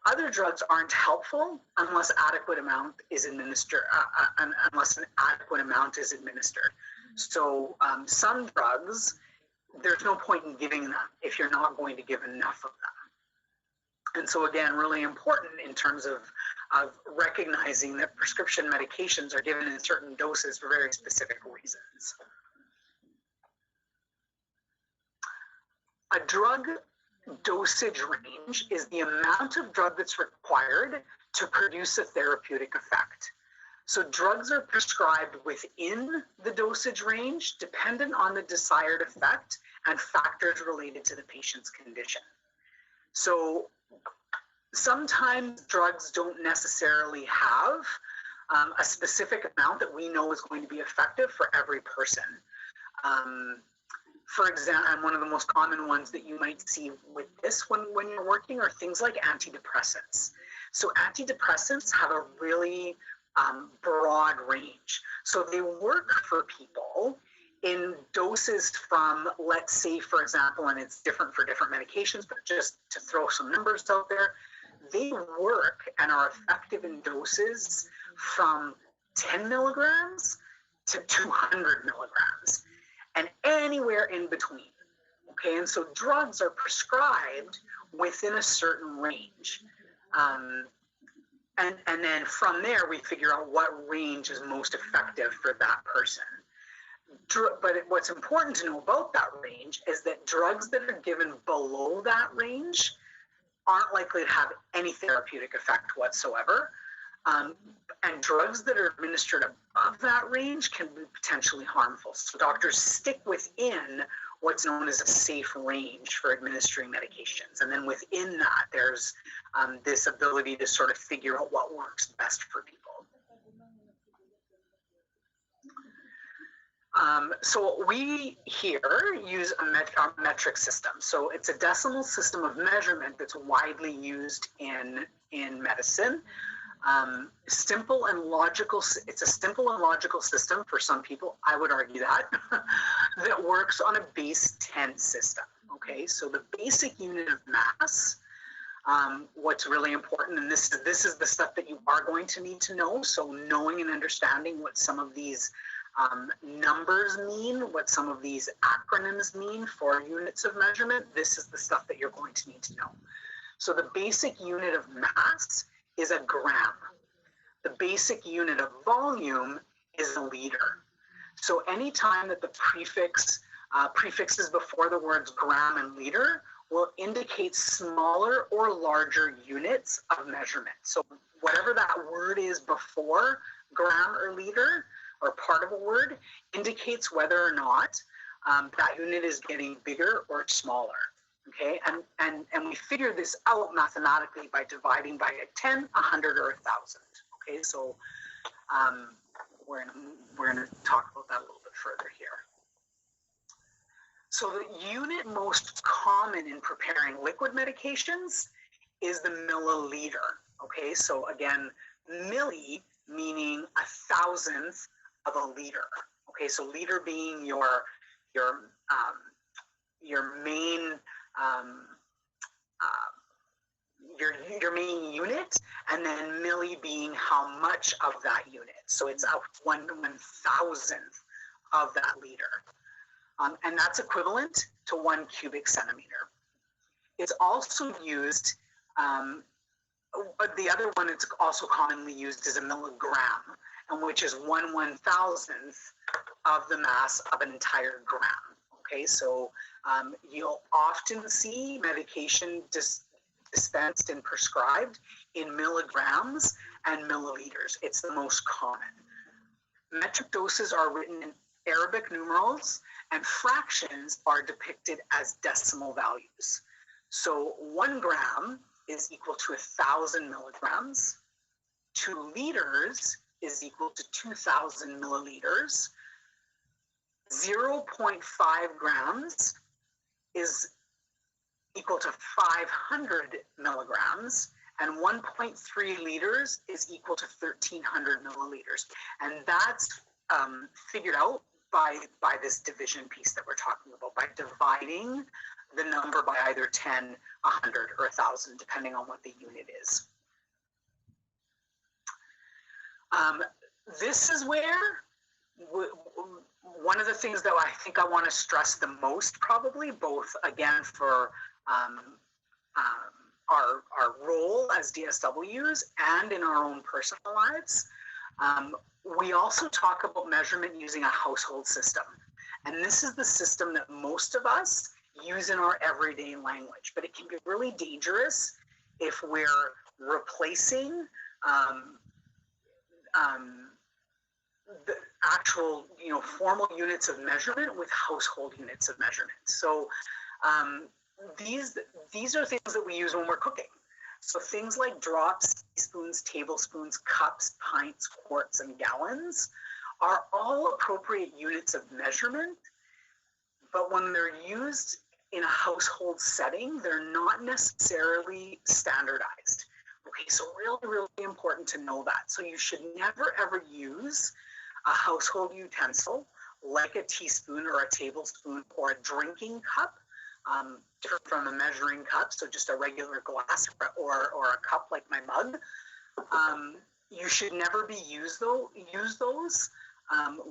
Other drugs aren't helpful unless adequate amount is administered, unless an adequate amount is administered. So some drugs, there's no point in giving them if you're not going to give enough of them. And so again, really important in terms of recognizing that prescription medications are given in certain doses for very specific reasons. A drug dosage range is the amount of drug that's required to produce a therapeutic effect. So drugs are prescribed within the dosage range dependent on the desired effect and factors related to the patient's condition. So sometimes drugs don't necessarily have a specific amount that we know is going to be effective for every person. For example, and one of the most common ones that you might see with this when you're working are things like antidepressants. So antidepressants have a really broad range. So they work for people in doses from, let's say, for example, and it's different for different medications, but just to throw some numbers out there, they work and are effective in doses from 10 milligrams to 200 milligrams and anywhere in between. Okay, and so drugs are prescribed within a certain range. And then from there, we figure out what range is most effective for that person. But what's important to know about that range is that drugs that are given below that range aren't likely to have any therapeutic effect whatsoever. And drugs that are administered above that range can be potentially harmful. So doctors stick within what's known as a safe range for administering medications. And then within that, there's this ability to sort of figure out what works best for people. So we here use a metric system. So it's a decimal system of measurement that's widely used in medicine. Simple and logical. It's a simple and logical system for some people. I would argue that that works on a base 10 system. Okay, so the basic unit of mass. What's really important, and this is the stuff that you are going to need to know. So knowing and understanding what some of these numbers mean, what some of these acronyms mean for units of measurement. This is the stuff that you're going to need to know. So the basic unit of mass is a gram. The basic unit of volume is a liter. So anytime that the prefixes before the words gram and liter will indicate smaller or larger units of measurement. So whatever that word is before gram or liter, or part of a word, indicates whether or not that unit is getting bigger or smaller. Okay, and we figure this out mathematically by dividing by a 10, 100, or 1,000. Okay, so we're gonna talk about that a little bit further here. So the unit most common in preparing liquid medications is the milliliter. Okay, so again, milli meaning 1,000th of a liter. Okay, so liter being your main your main unit, and then milli being how much of that unit. So it's a 1/1000th of that liter. And that's equivalent to 1 cubic centimeter. It's also used, the other one that's also commonly used is a milligram, and which is 1/1000th of the mass of an entire gram. Okay, so you'll often see medication dispensed and prescribed in milligrams and milliliters. It's the most common. Metric doses are written in Arabic numerals, and fractions are depicted as decimal values. So 1 gram is equal to 1,000 milligrams. 2 liters is equal to 2,000 milliliters. 0.5 grams is equal to 500 milligrams, and 1.3 liters is equal to 1,300 milliliters. And that's figured out by this division piece that we're talking about, by dividing the number by either 10, 100, or 1,000, depending on what the unit is. This is where one of the things that I think I want to stress the most, probably, both again for our role as DSWs and in our own personal lives, we also talk about measurement using a household system. And this is the system that most of us use in our everyday language, but it can be really dangerous if we're replacing the actual, formal units of measurement with household units of measurement. So these are things that we use when we're cooking. So things like drops, teaspoons, tablespoons, cups, pints, quarts, and gallons are all appropriate units of measurement, but when they're used in a household setting, they're not necessarily standardized. Okay, so really, really important to know that. So you should never, ever use a household utensil like a teaspoon or a tablespoon or a drinking cup, different from a measuring cup, so just a regular glass or a cup like my mug. You should never use those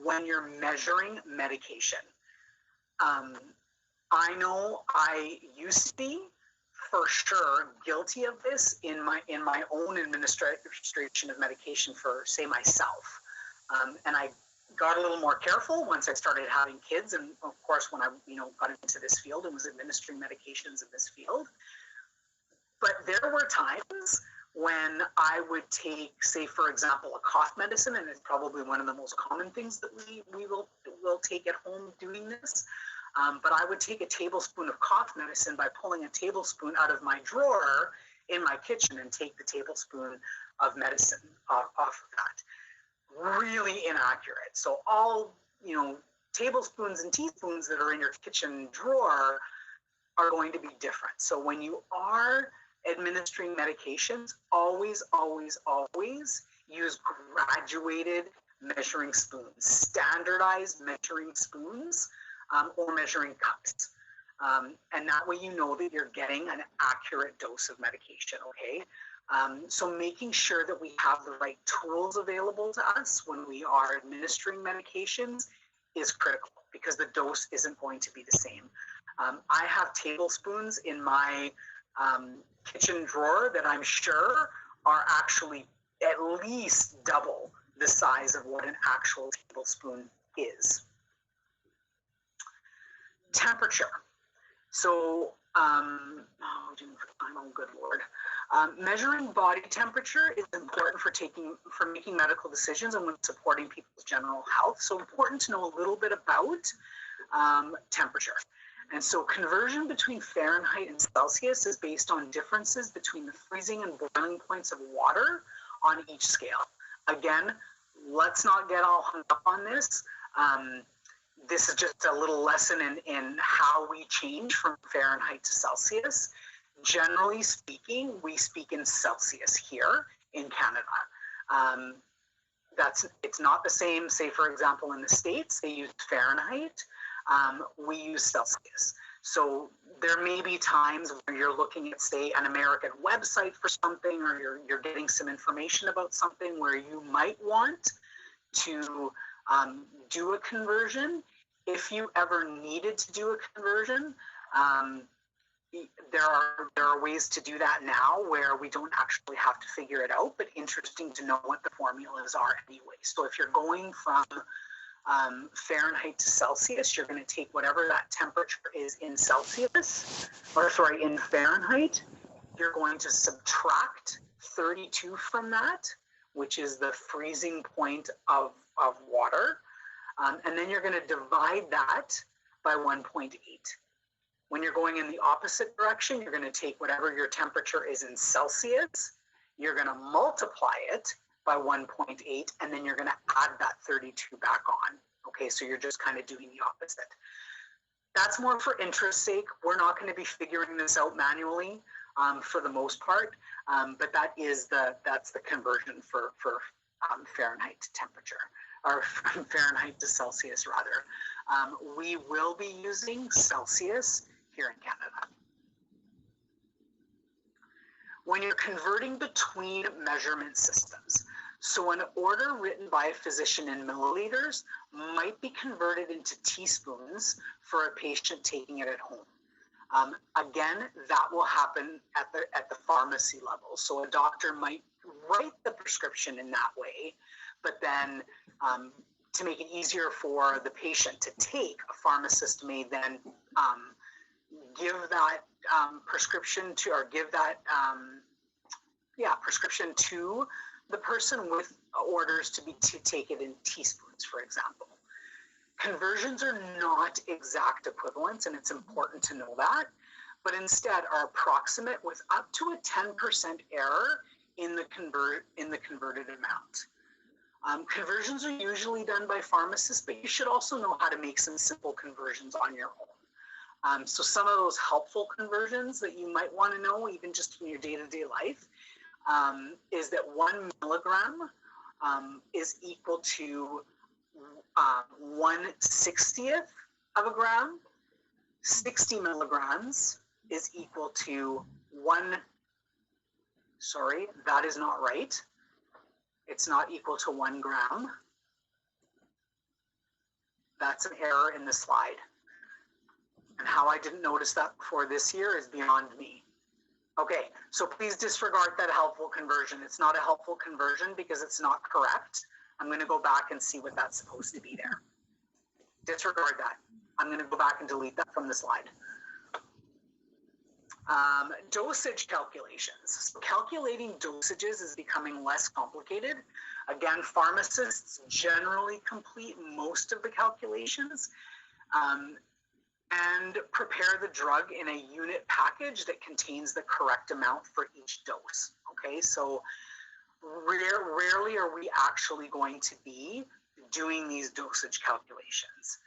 when you're measuring medication. I know I used to be for sure guilty of this in my own administration of medication for, say, myself. And I got a little more careful once I started having kids, and of course when I got into this field and was administering medications in this field. But there were times when I would take, say, for example, a cough medicine, and it's probably one of the most common things that we will take at home doing this. But I would take a tablespoon of cough medicine by pulling a tablespoon out of my drawer in my kitchen and take the tablespoon of medicine off of that. Really inaccurate. So all, tablespoons and teaspoons that are in your kitchen drawer are going to be different. So when you are administering medications, always, always, always use graduated measuring spoons, standardized measuring spoons, or measuring cups. And that way you know that you're getting an accurate dose of medication, okay? So making sure that we have the right tools available to us when we are administering medications is critical, because the dose isn't going to be the same. I have tablespoons in my kitchen drawer that I'm sure are actually at least double the size of what an actual tablespoon is. Temperature. So, oh good Lord. Measuring body temperature is important for making medical decisions and when supporting people's general health. So important to know a little bit about temperature. And so conversion between Fahrenheit and Celsius is based on differences between the freezing and boiling points of water on each scale. Again, let's not get all hung up on this. This is just a little lesson in how we change from Fahrenheit to Celsius. Generally speaking, we speak in Celsius here in Canada. It's not the same, say, for example, in the States, they use Fahrenheit. We use Celsius. So there may be times where you're looking at, say, an American website for something, or you're getting some information about something where you might want to do a conversion. If you ever needed to do a conversion, there are ways to do that now where we don't actually have to figure it out, but interesting to know what the formulas are anyway. So if you're going from Fahrenheit to Celsius, you're going to take whatever that temperature is in Celsius, in Fahrenheit. You're going to subtract 32 from that, which is the freezing point of water. And then you're going to divide that by 1.8. When you're going in the opposite direction, you're going to take whatever your temperature is in Celsius, you're going to multiply it by 1.8, and then you're going to add that 32 back on. Okay, so you're just kind of doing the opposite. That's more for interest's sake. We're not going to be figuring this out manually for the most part, but that's the conversion for Fahrenheit to temperature, or Fahrenheit to Celsius rather. We will be using Celsius here in Canada. When you're converting between measurement systems, so an order written by a physician in milliliters might be converted into teaspoons for a patient taking it at home. Again, that will happen at the pharmacy level. So a doctor might write the prescription in that way, but then to make it easier for the patient to take, a pharmacist may then give that prescription to, or give that prescription to the person with orders to take it in teaspoons, for example. Conversions are not exact equivalents, and it's important to know that, but instead are approximate with up to a 10% error in the converted amount. Conversions are usually done by pharmacists, but you should also know how to make some simple conversions on your own. So some of those helpful conversions that you might want to know, even just in your day-to-day life, is that 1 milligram is equal to 1/60th of a gram. 60 milligrams is equal to that is not right. It's not equal to 1 gram. That's an error in the slide. And how I didn't notice that before this year is beyond me. Okay, so please disregard that helpful conversion. It's not a helpful conversion because it's not correct. I'm going to go back and see what that's supposed to be there. Disregard that. I'm going to go back and delete that from the slide. Dosage calculations. So calculating dosages is becoming less complicated. Again, pharmacists generally complete most of the calculations and prepare the drug in a unit package that contains the correct amount for each dose. Okay, so rarely are we actually going to be doing these dosage calculations.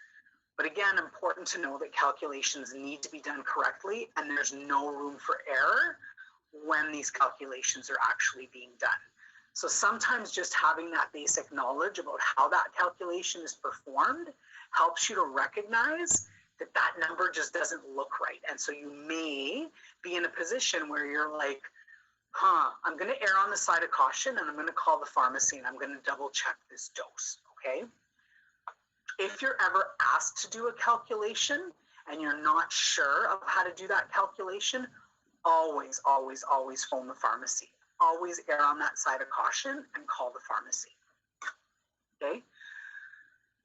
But again, important to know that calculations need to be done correctly, and there's no room for error when these calculations are actually being done. So sometimes just having that basic knowledge about how that calculation is performed helps you to recognize that that number just doesn't look right. And so you may be in a position where you're like, I'm going to err on the side of caution, and I'm going to call the pharmacy and I'm going to double check this dose, okay? If you're ever asked to do a calculation and you're not sure of how to do that calculation, always, always, always phone the pharmacy. Always err on that side of caution and call the pharmacy, okay?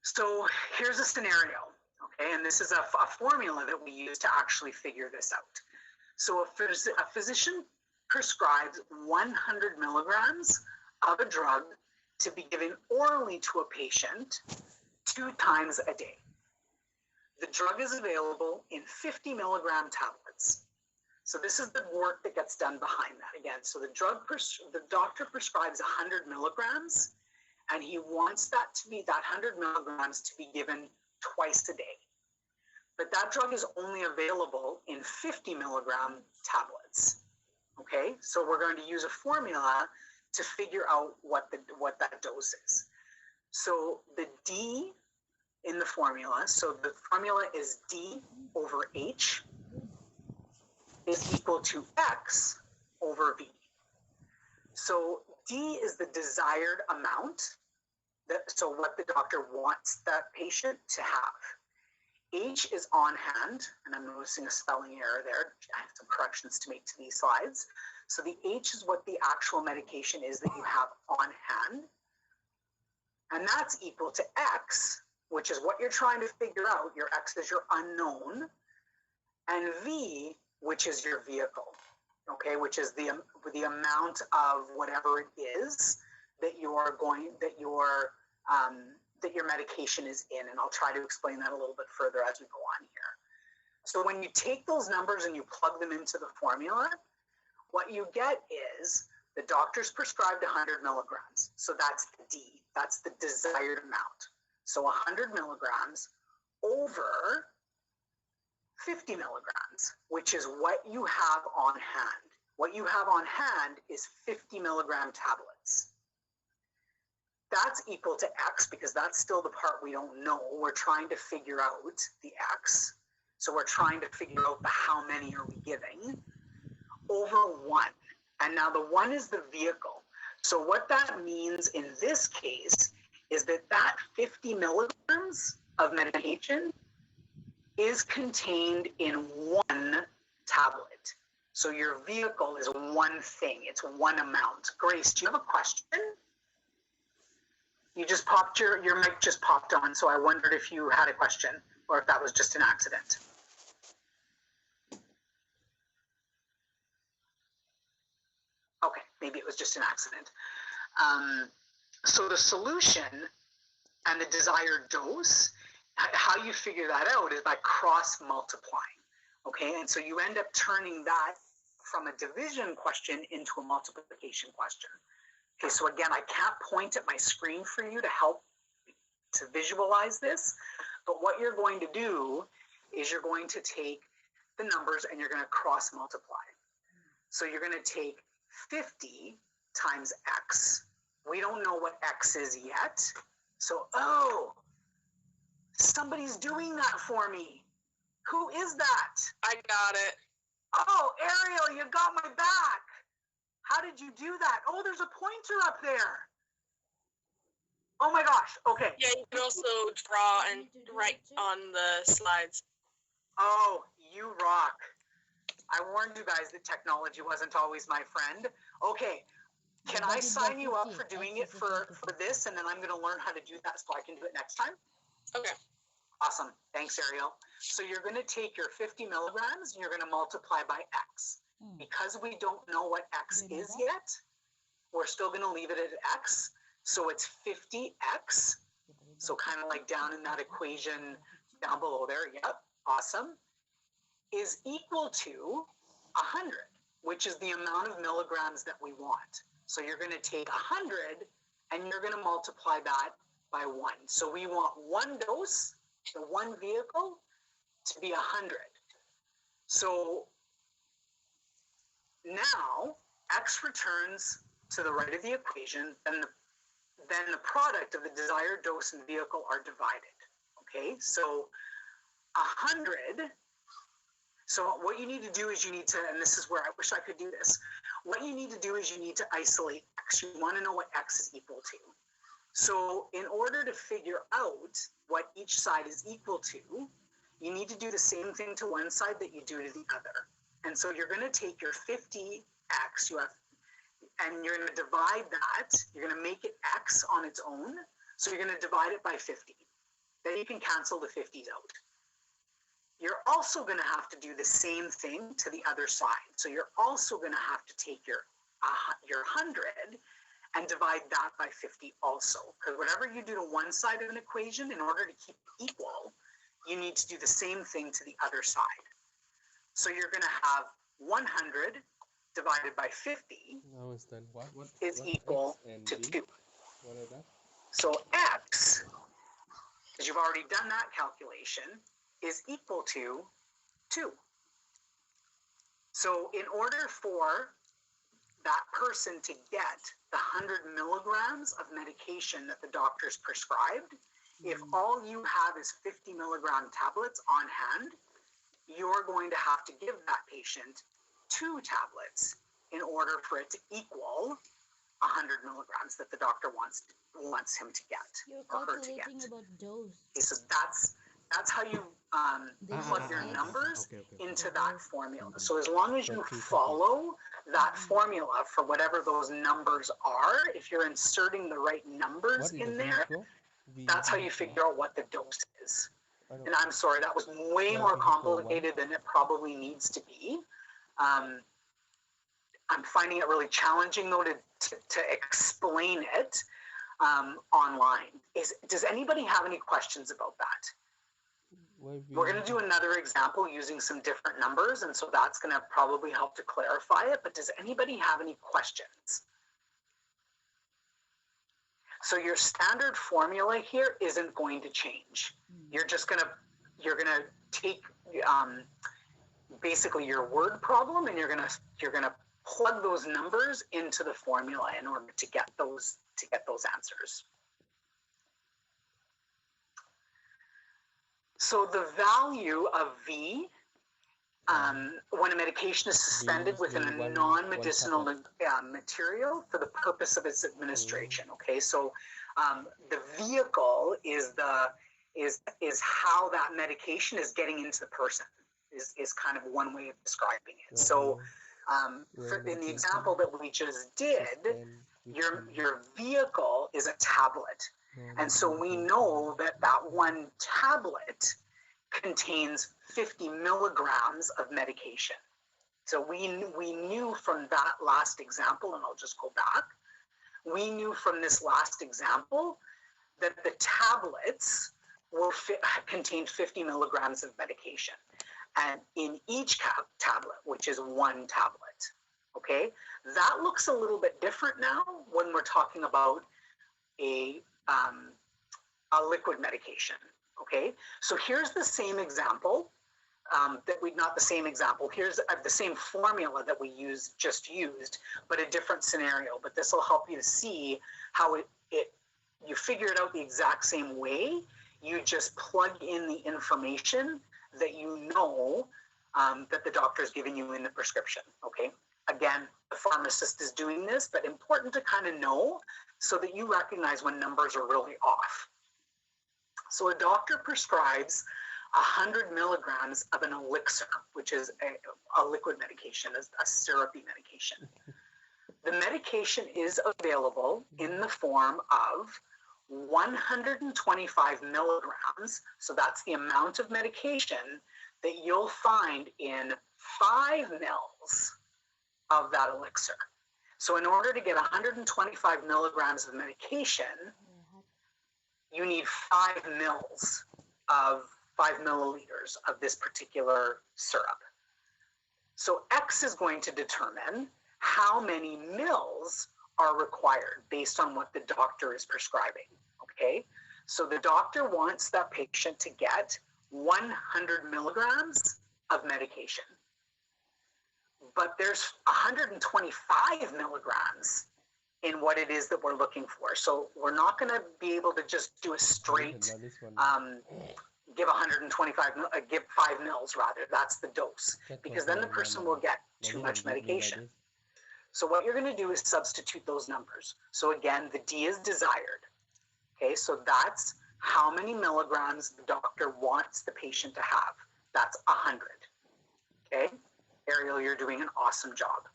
So here's a scenario, okay? And this is a formula that we use to actually figure this out. So a physician prescribes 100 milligrams of a drug to be given orally to a patient 2 times a day. The drug is available in 50 milligram tablets. So this is the work that gets done behind that. Again, so the doctor prescribes 100 milligrams, and he wants that 100 milligrams to be given twice a day. But that drug is only available in 50 milligram tablets. Okay, so we're going to use a formula to figure out what that dose is. So the D in the formula, so the formula is D over H is equal to X over V. So D is the desired amount, so what the doctor wants that patient to have. H is on hand, and I'm noticing a spelling error there. I have some corrections to make to these slides. So the H is what the actual medication is that you have on hand. And that's equal to X, which is what you're trying to figure out. Your X is your unknown. And V, which is your vehicle, okay, which is the amount of whatever it is that your medication is in. And I'll try to explain that a little bit further as we go on here. So when you take those numbers and you plug them into the formula, what you get is the doctor's prescribed 100 milligrams. So that's the D, that's the desired amount. So 100 milligrams over 50 milligrams, which is what you have on hand. What you have on hand is 50 milligram tablets. That's equal to X because that's still the part we don't know. We're trying to figure out the X. So we're trying to figure out the how many are we giving over 1. And now the 1 is the vehicle. So what that means in this case is that 50 milligrams of medication is contained in 1 tablet. So your vehicle is one thing. It's one amount. Grace, do you have a question? You just popped your mic just popped on, so I wondered if you had a question or if that was just an accident. Okay, maybe it was just an accident. So the solution and the desired dose, how you figure that out is by cross multiplying. Okay, and so you end up turning that from a division question into a multiplication question. Okay, so again, I can't point at my screen for you to help to visualize this, but what you're going to do is you're going to take the numbers and you're going to cross multiply. So you're going to take 50 times X. We don't know what X is yet. So, oh, somebody's doing that for me. Who is that? I got it. Oh, Ariel, you got my back. How did you do that? Oh, there's a pointer up there. Oh my gosh, okay. Yeah, you can also draw and write on the slides. Oh, you rock. I warned you guys that technology wasn't always my friend. Okay, can I sign you up for doing it for this, and then I'm going to learn how to do that so I can do it next time? Okay. Awesome. Thanks, Ariel. So you're going to take your 50 milligrams and you're going to multiply by X. Because we don't know what X is yet, we're still going to leave it at X. So it's 50X. So kind of like down in that equation down below there. Yep. Awesome. Is equal to 100, which is the amount of milligrams that we want. So you're going to take 100 and you're going to multiply that by 1. So we want one dose, the one vehicle, to be 100. So now X returns to the right of the equation, and then the product of the desired dose and vehicle are divided. Okay, so 100. So what you need to do is you need to, and this is where I wish I could do this. What you need to do is you need to isolate X. You want to know what X is equal to. So in order to figure out what each side is equal to, you need to do the same thing to one side that you do to the other. And so you're going to take your 50X, and you're going to divide that. You're going to make it X on its own. So you're going to divide it by 50. Then you can cancel the 50s out. You're also going to have to do the same thing to the other side. So you're also going to have to take your 100 and divide that by 50 also. Because whatever you do to one side of an equation, in order to keep it equal, you need to do the same thing to the other side. So you're going to have 100 divided by 50 is equal to 2. What are that? So X, because you've already done that calculation, is equal to 2. So in order for that person to get the 100 milligrams of medication that the doctor's prescribed, if all you have is 50 milligram tablets on hand, you're going to have to give that patient 2 tablets in order for it to equal 100 milligrams that the doctor wants him to get. You're or her to get. calculating about dose. Okay, so that's how you plug your numbers into that formula. So as long as you follow that formula for whatever those numbers are, if you're inserting the right numbers in there, that's how you figure out what the dose is. And I'm sorry, that was way more complicated than it probably needs to be. I'm finding it really challenging, though, to explain it online. Does anybody have any questions about that? We're going to do another example using some different numbers, and so that's going to probably help to clarify it. But does anybody have any questions? So your standard formula here isn't going to change. You're gonna take basically your word problem, and you're gonna plug those numbers into the formula in order to get those answers. So the value of V, when a medication is suspended within a non-medicinal material for the purpose of its administration. Okay, so the vehicle is how that medication is getting into the person. Is kind of one way of describing it. So in the example that we just did, your vehicle is a tablet. And so we know that one tablet contains 50 milligrams of medication. So we knew from that last example, and I'll just go back, we knew from this last example that the tablets contained 50 milligrams of medication. And in each tablet, which is one tablet, okay? That looks a little bit different now when we're talking about a liquid medication, okay? So here's the same example, not the same example, here's the same formula that we just used, but a different scenario. But this will help you to see how you figure it out the exact same way. You just plug in the information that you know that the doctor is giving you in the prescription, okay? Again, the pharmacist is doing this, but important to kind of know so that you recognize when numbers are really off. So a doctor prescribes 100 milligrams of an elixir, which is a liquid medication, a syrupy medication. The medication is available in the form of 125 milligrams. So that's the amount of medication that you'll find in 5 mils of that elixir. So in order to get 125 milligrams of medication, you need 5 mils of 5 milliliters of this particular syrup. So X is going to determine how many mils are required based on what the doctor is prescribing, okay? So the doctor wants that patient to get 100 milligrams of medication, but there's 125 milligrams in what it is that we're looking for. So we're not gonna be able to just do a straight, give 125, give 5 mils rather, that's the dose, because then the person will get too much medication. So what you're gonna do is substitute those numbers. So again, the D is desired. Okay, so that's how many milligrams the doctor wants the patient to have. That's 100. Okay, Ariel, you're doing an awesome job.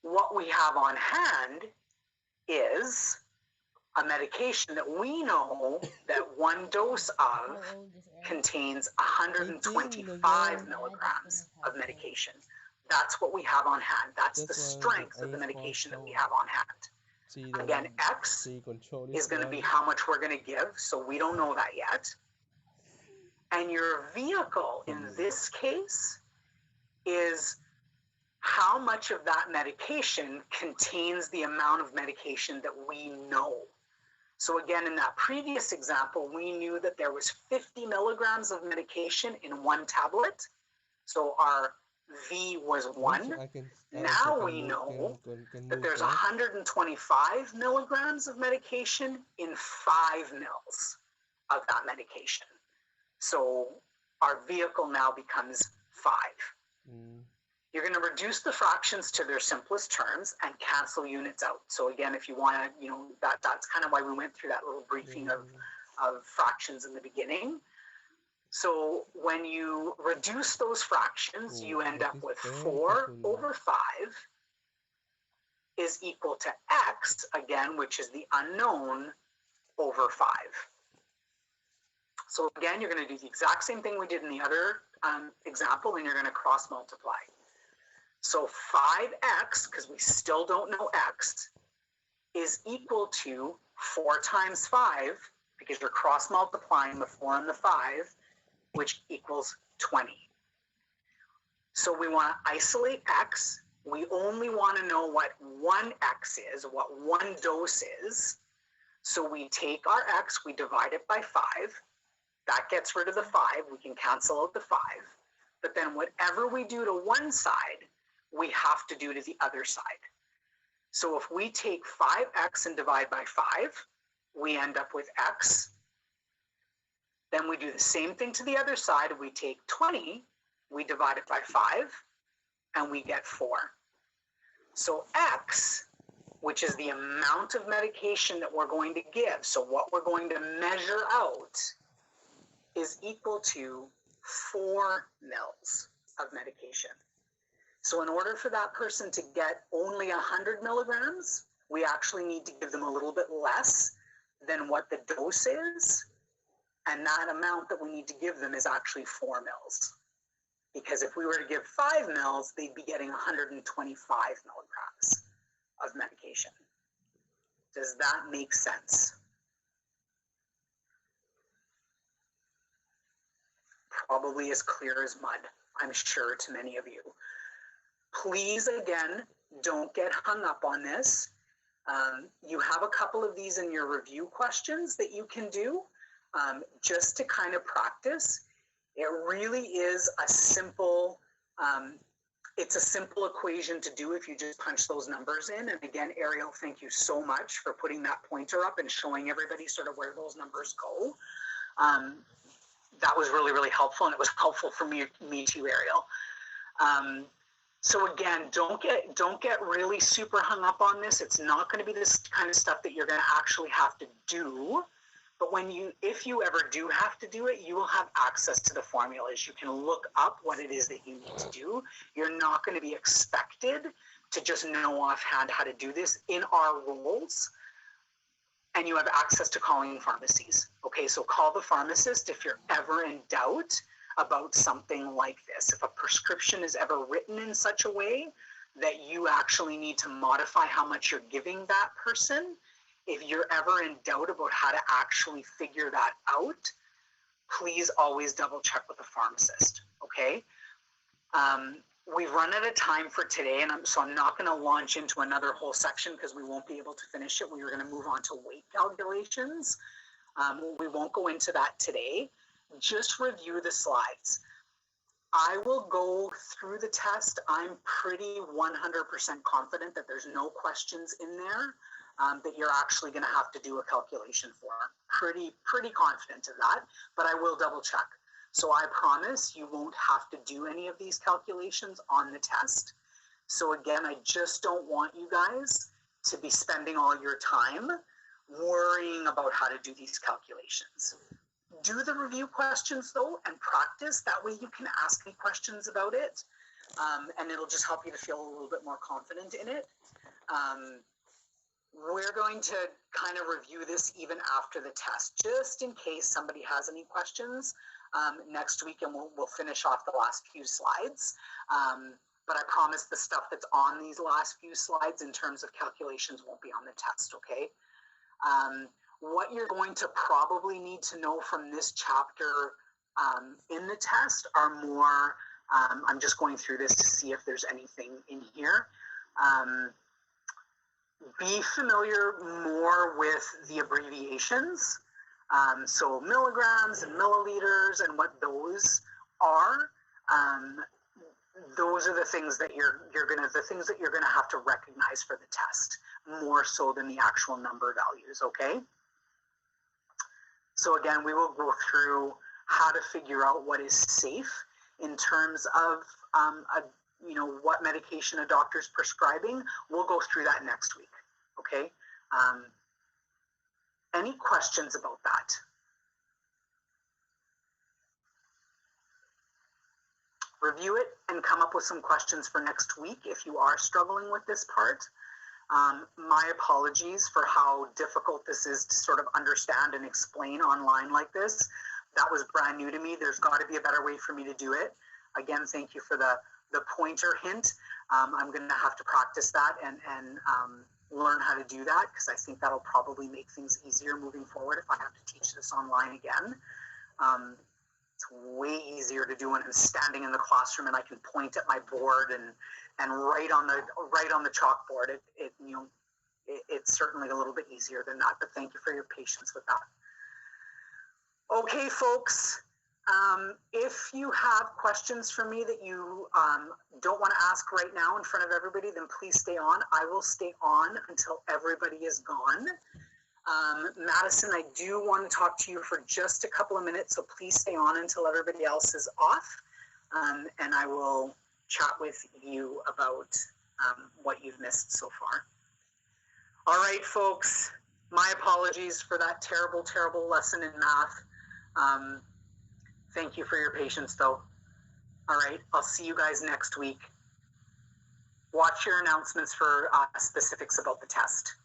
What we have on hand is a medication that we know that one dose of contains 125 milligrams of medication. That's what we have on hand. That's the strength of the medication that we have on hand. Again, X is going to be how much we're going to give, so we don't know that yet. And your vehicle in this case is how much of that medication contains the amount of medication that we know. So again, in that previous example, we knew that there was 50 milligrams of medication in one tablet. So our V was 1. Now we know that there's 125 milligrams of medication in 5 mils of that medication. So our vehicle now becomes 5. You're going to reduce the fractions to their simplest terms and cancel units out. So again, if you want to, that's kind of why we went through that little briefing of fractions in the beginning. So when you reduce those fractions, you end up with 4 over 5 is equal to X, again, which is the unknown, over 5. So again, you're going to do the exact same thing we did in the other example, and you're going to cross multiply. So 5X, because we still don't know X, is equal to 4 times 5, because you're cross multiplying the 4 and the 5, which equals 20. So we want to isolate X. We only want to know what 1X is, what 1 dose is. So we take our X, we divide it by 5. That gets rid of the 5. We can cancel out the 5. But then whatever we do to one side, we have to do to the other side. So if we take 5X and divide by 5, we end up with X. Then we do the same thing to the other side. We take 20, we divide it by 5, and we get 4. So X, which is the amount of medication that we're going to give, so what we're going to measure out, is equal to 4 mils of medication. So in order for that person to get only 100 milligrams, we actually need to give them a little bit less than what the dose is. And that amount that we need to give them is actually 4 mils. Because if we were to give 5 mils, they'd be getting 125 milligrams of medication. Does that make sense? Probably as clear as mud, I'm sure, to many of you. Please, again, don't get hung up on this. You have a couple of these in your review questions that you can do just to kind of practice. It really is a simple, it's a simple equation to do if you just punch those numbers in. And again, Ariel, thank you so much for putting that pointer up and showing everybody sort of where those numbers go. That was really, really helpful, and it was helpful for me too, Ariel. So again, don't get really super hung up on this. It's not going to be this kind of stuff that you're going to actually have to do But if you ever do have to do it, you will have access to the formulas. You can look up what it is that you need to do. You're not going to be expected to just know offhand how to do this in our roles. And you have access to calling pharmacies. Okay, so call the pharmacist if you're ever in doubt about something like this. If a prescription is ever written in such a way that you actually need to modify how much you're giving that person, if you're ever in doubt about how to actually figure that out, please always double check with the pharmacist, okay? We've run out of time for today, and so I'm not going to launch into another whole section because we won't be able to finish it. We were going to move on to weight calculations. We won't go into that today. Just review the slides. I will go through the test. I'm pretty 100% confident that there's no questions in there that you're actually going to have to do a calculation for. Pretty confident of that, but I will double check. So I promise you won't have to do any of these calculations on the test. So again, I just don't want you guys to be spending all your time worrying about how to do these calculations. Do the review questions though and practice. That way you can ask me questions about it, and it'll just help you to feel a little bit more confident in it. We're going to kind of review this even after the test, just in case somebody has any questions next week, and we'll finish off the last few slides. But I promise the stuff that's on these last few slides in terms of calculations won't be on the test, okay? What you're going to probably need to know from this chapter in the test are more, I'm just going through this to see if there's anything in here. Be familiar more with the abbreviations. So milligrams and milliliters and what those are. Those are the things that you're gonna have to recognize for the test, more so than the actual number values, okay? So again, we will go through how to figure out what is safe in terms of what medication a doctor's prescribing. We'll go through that next week, okay? Any questions about that? Review it and come up with some questions for next week if you are struggling with this part. My apologies for how difficult this is to sort of understand and explain online like this. That was brand new to me. There's got to be a better way for me to do it. Again, thank you for the pointer hint. I'm going to have to practice that and learn how to do that, because I think that'll probably make things easier moving forward if I have to teach this online again. It's way easier to do when I'm standing in the classroom and I can point at my board and write on the chalkboard. It's certainly a little bit easier than that, but thank you for your patience with that. Okay, folks, if you have questions for me that you don't want to ask right now in front of everybody, then please stay on. I will stay on until everybody is gone. Madison, I do want to talk to you for just a couple of minutes, so please stay on until everybody else is off, and I will chat with you about what you've missed so far. All right, folks, my apologies for that terrible, terrible lesson in math. Thank you for your patience, though. All right, I'll see you guys next week. Watch your announcements for specifics about the test.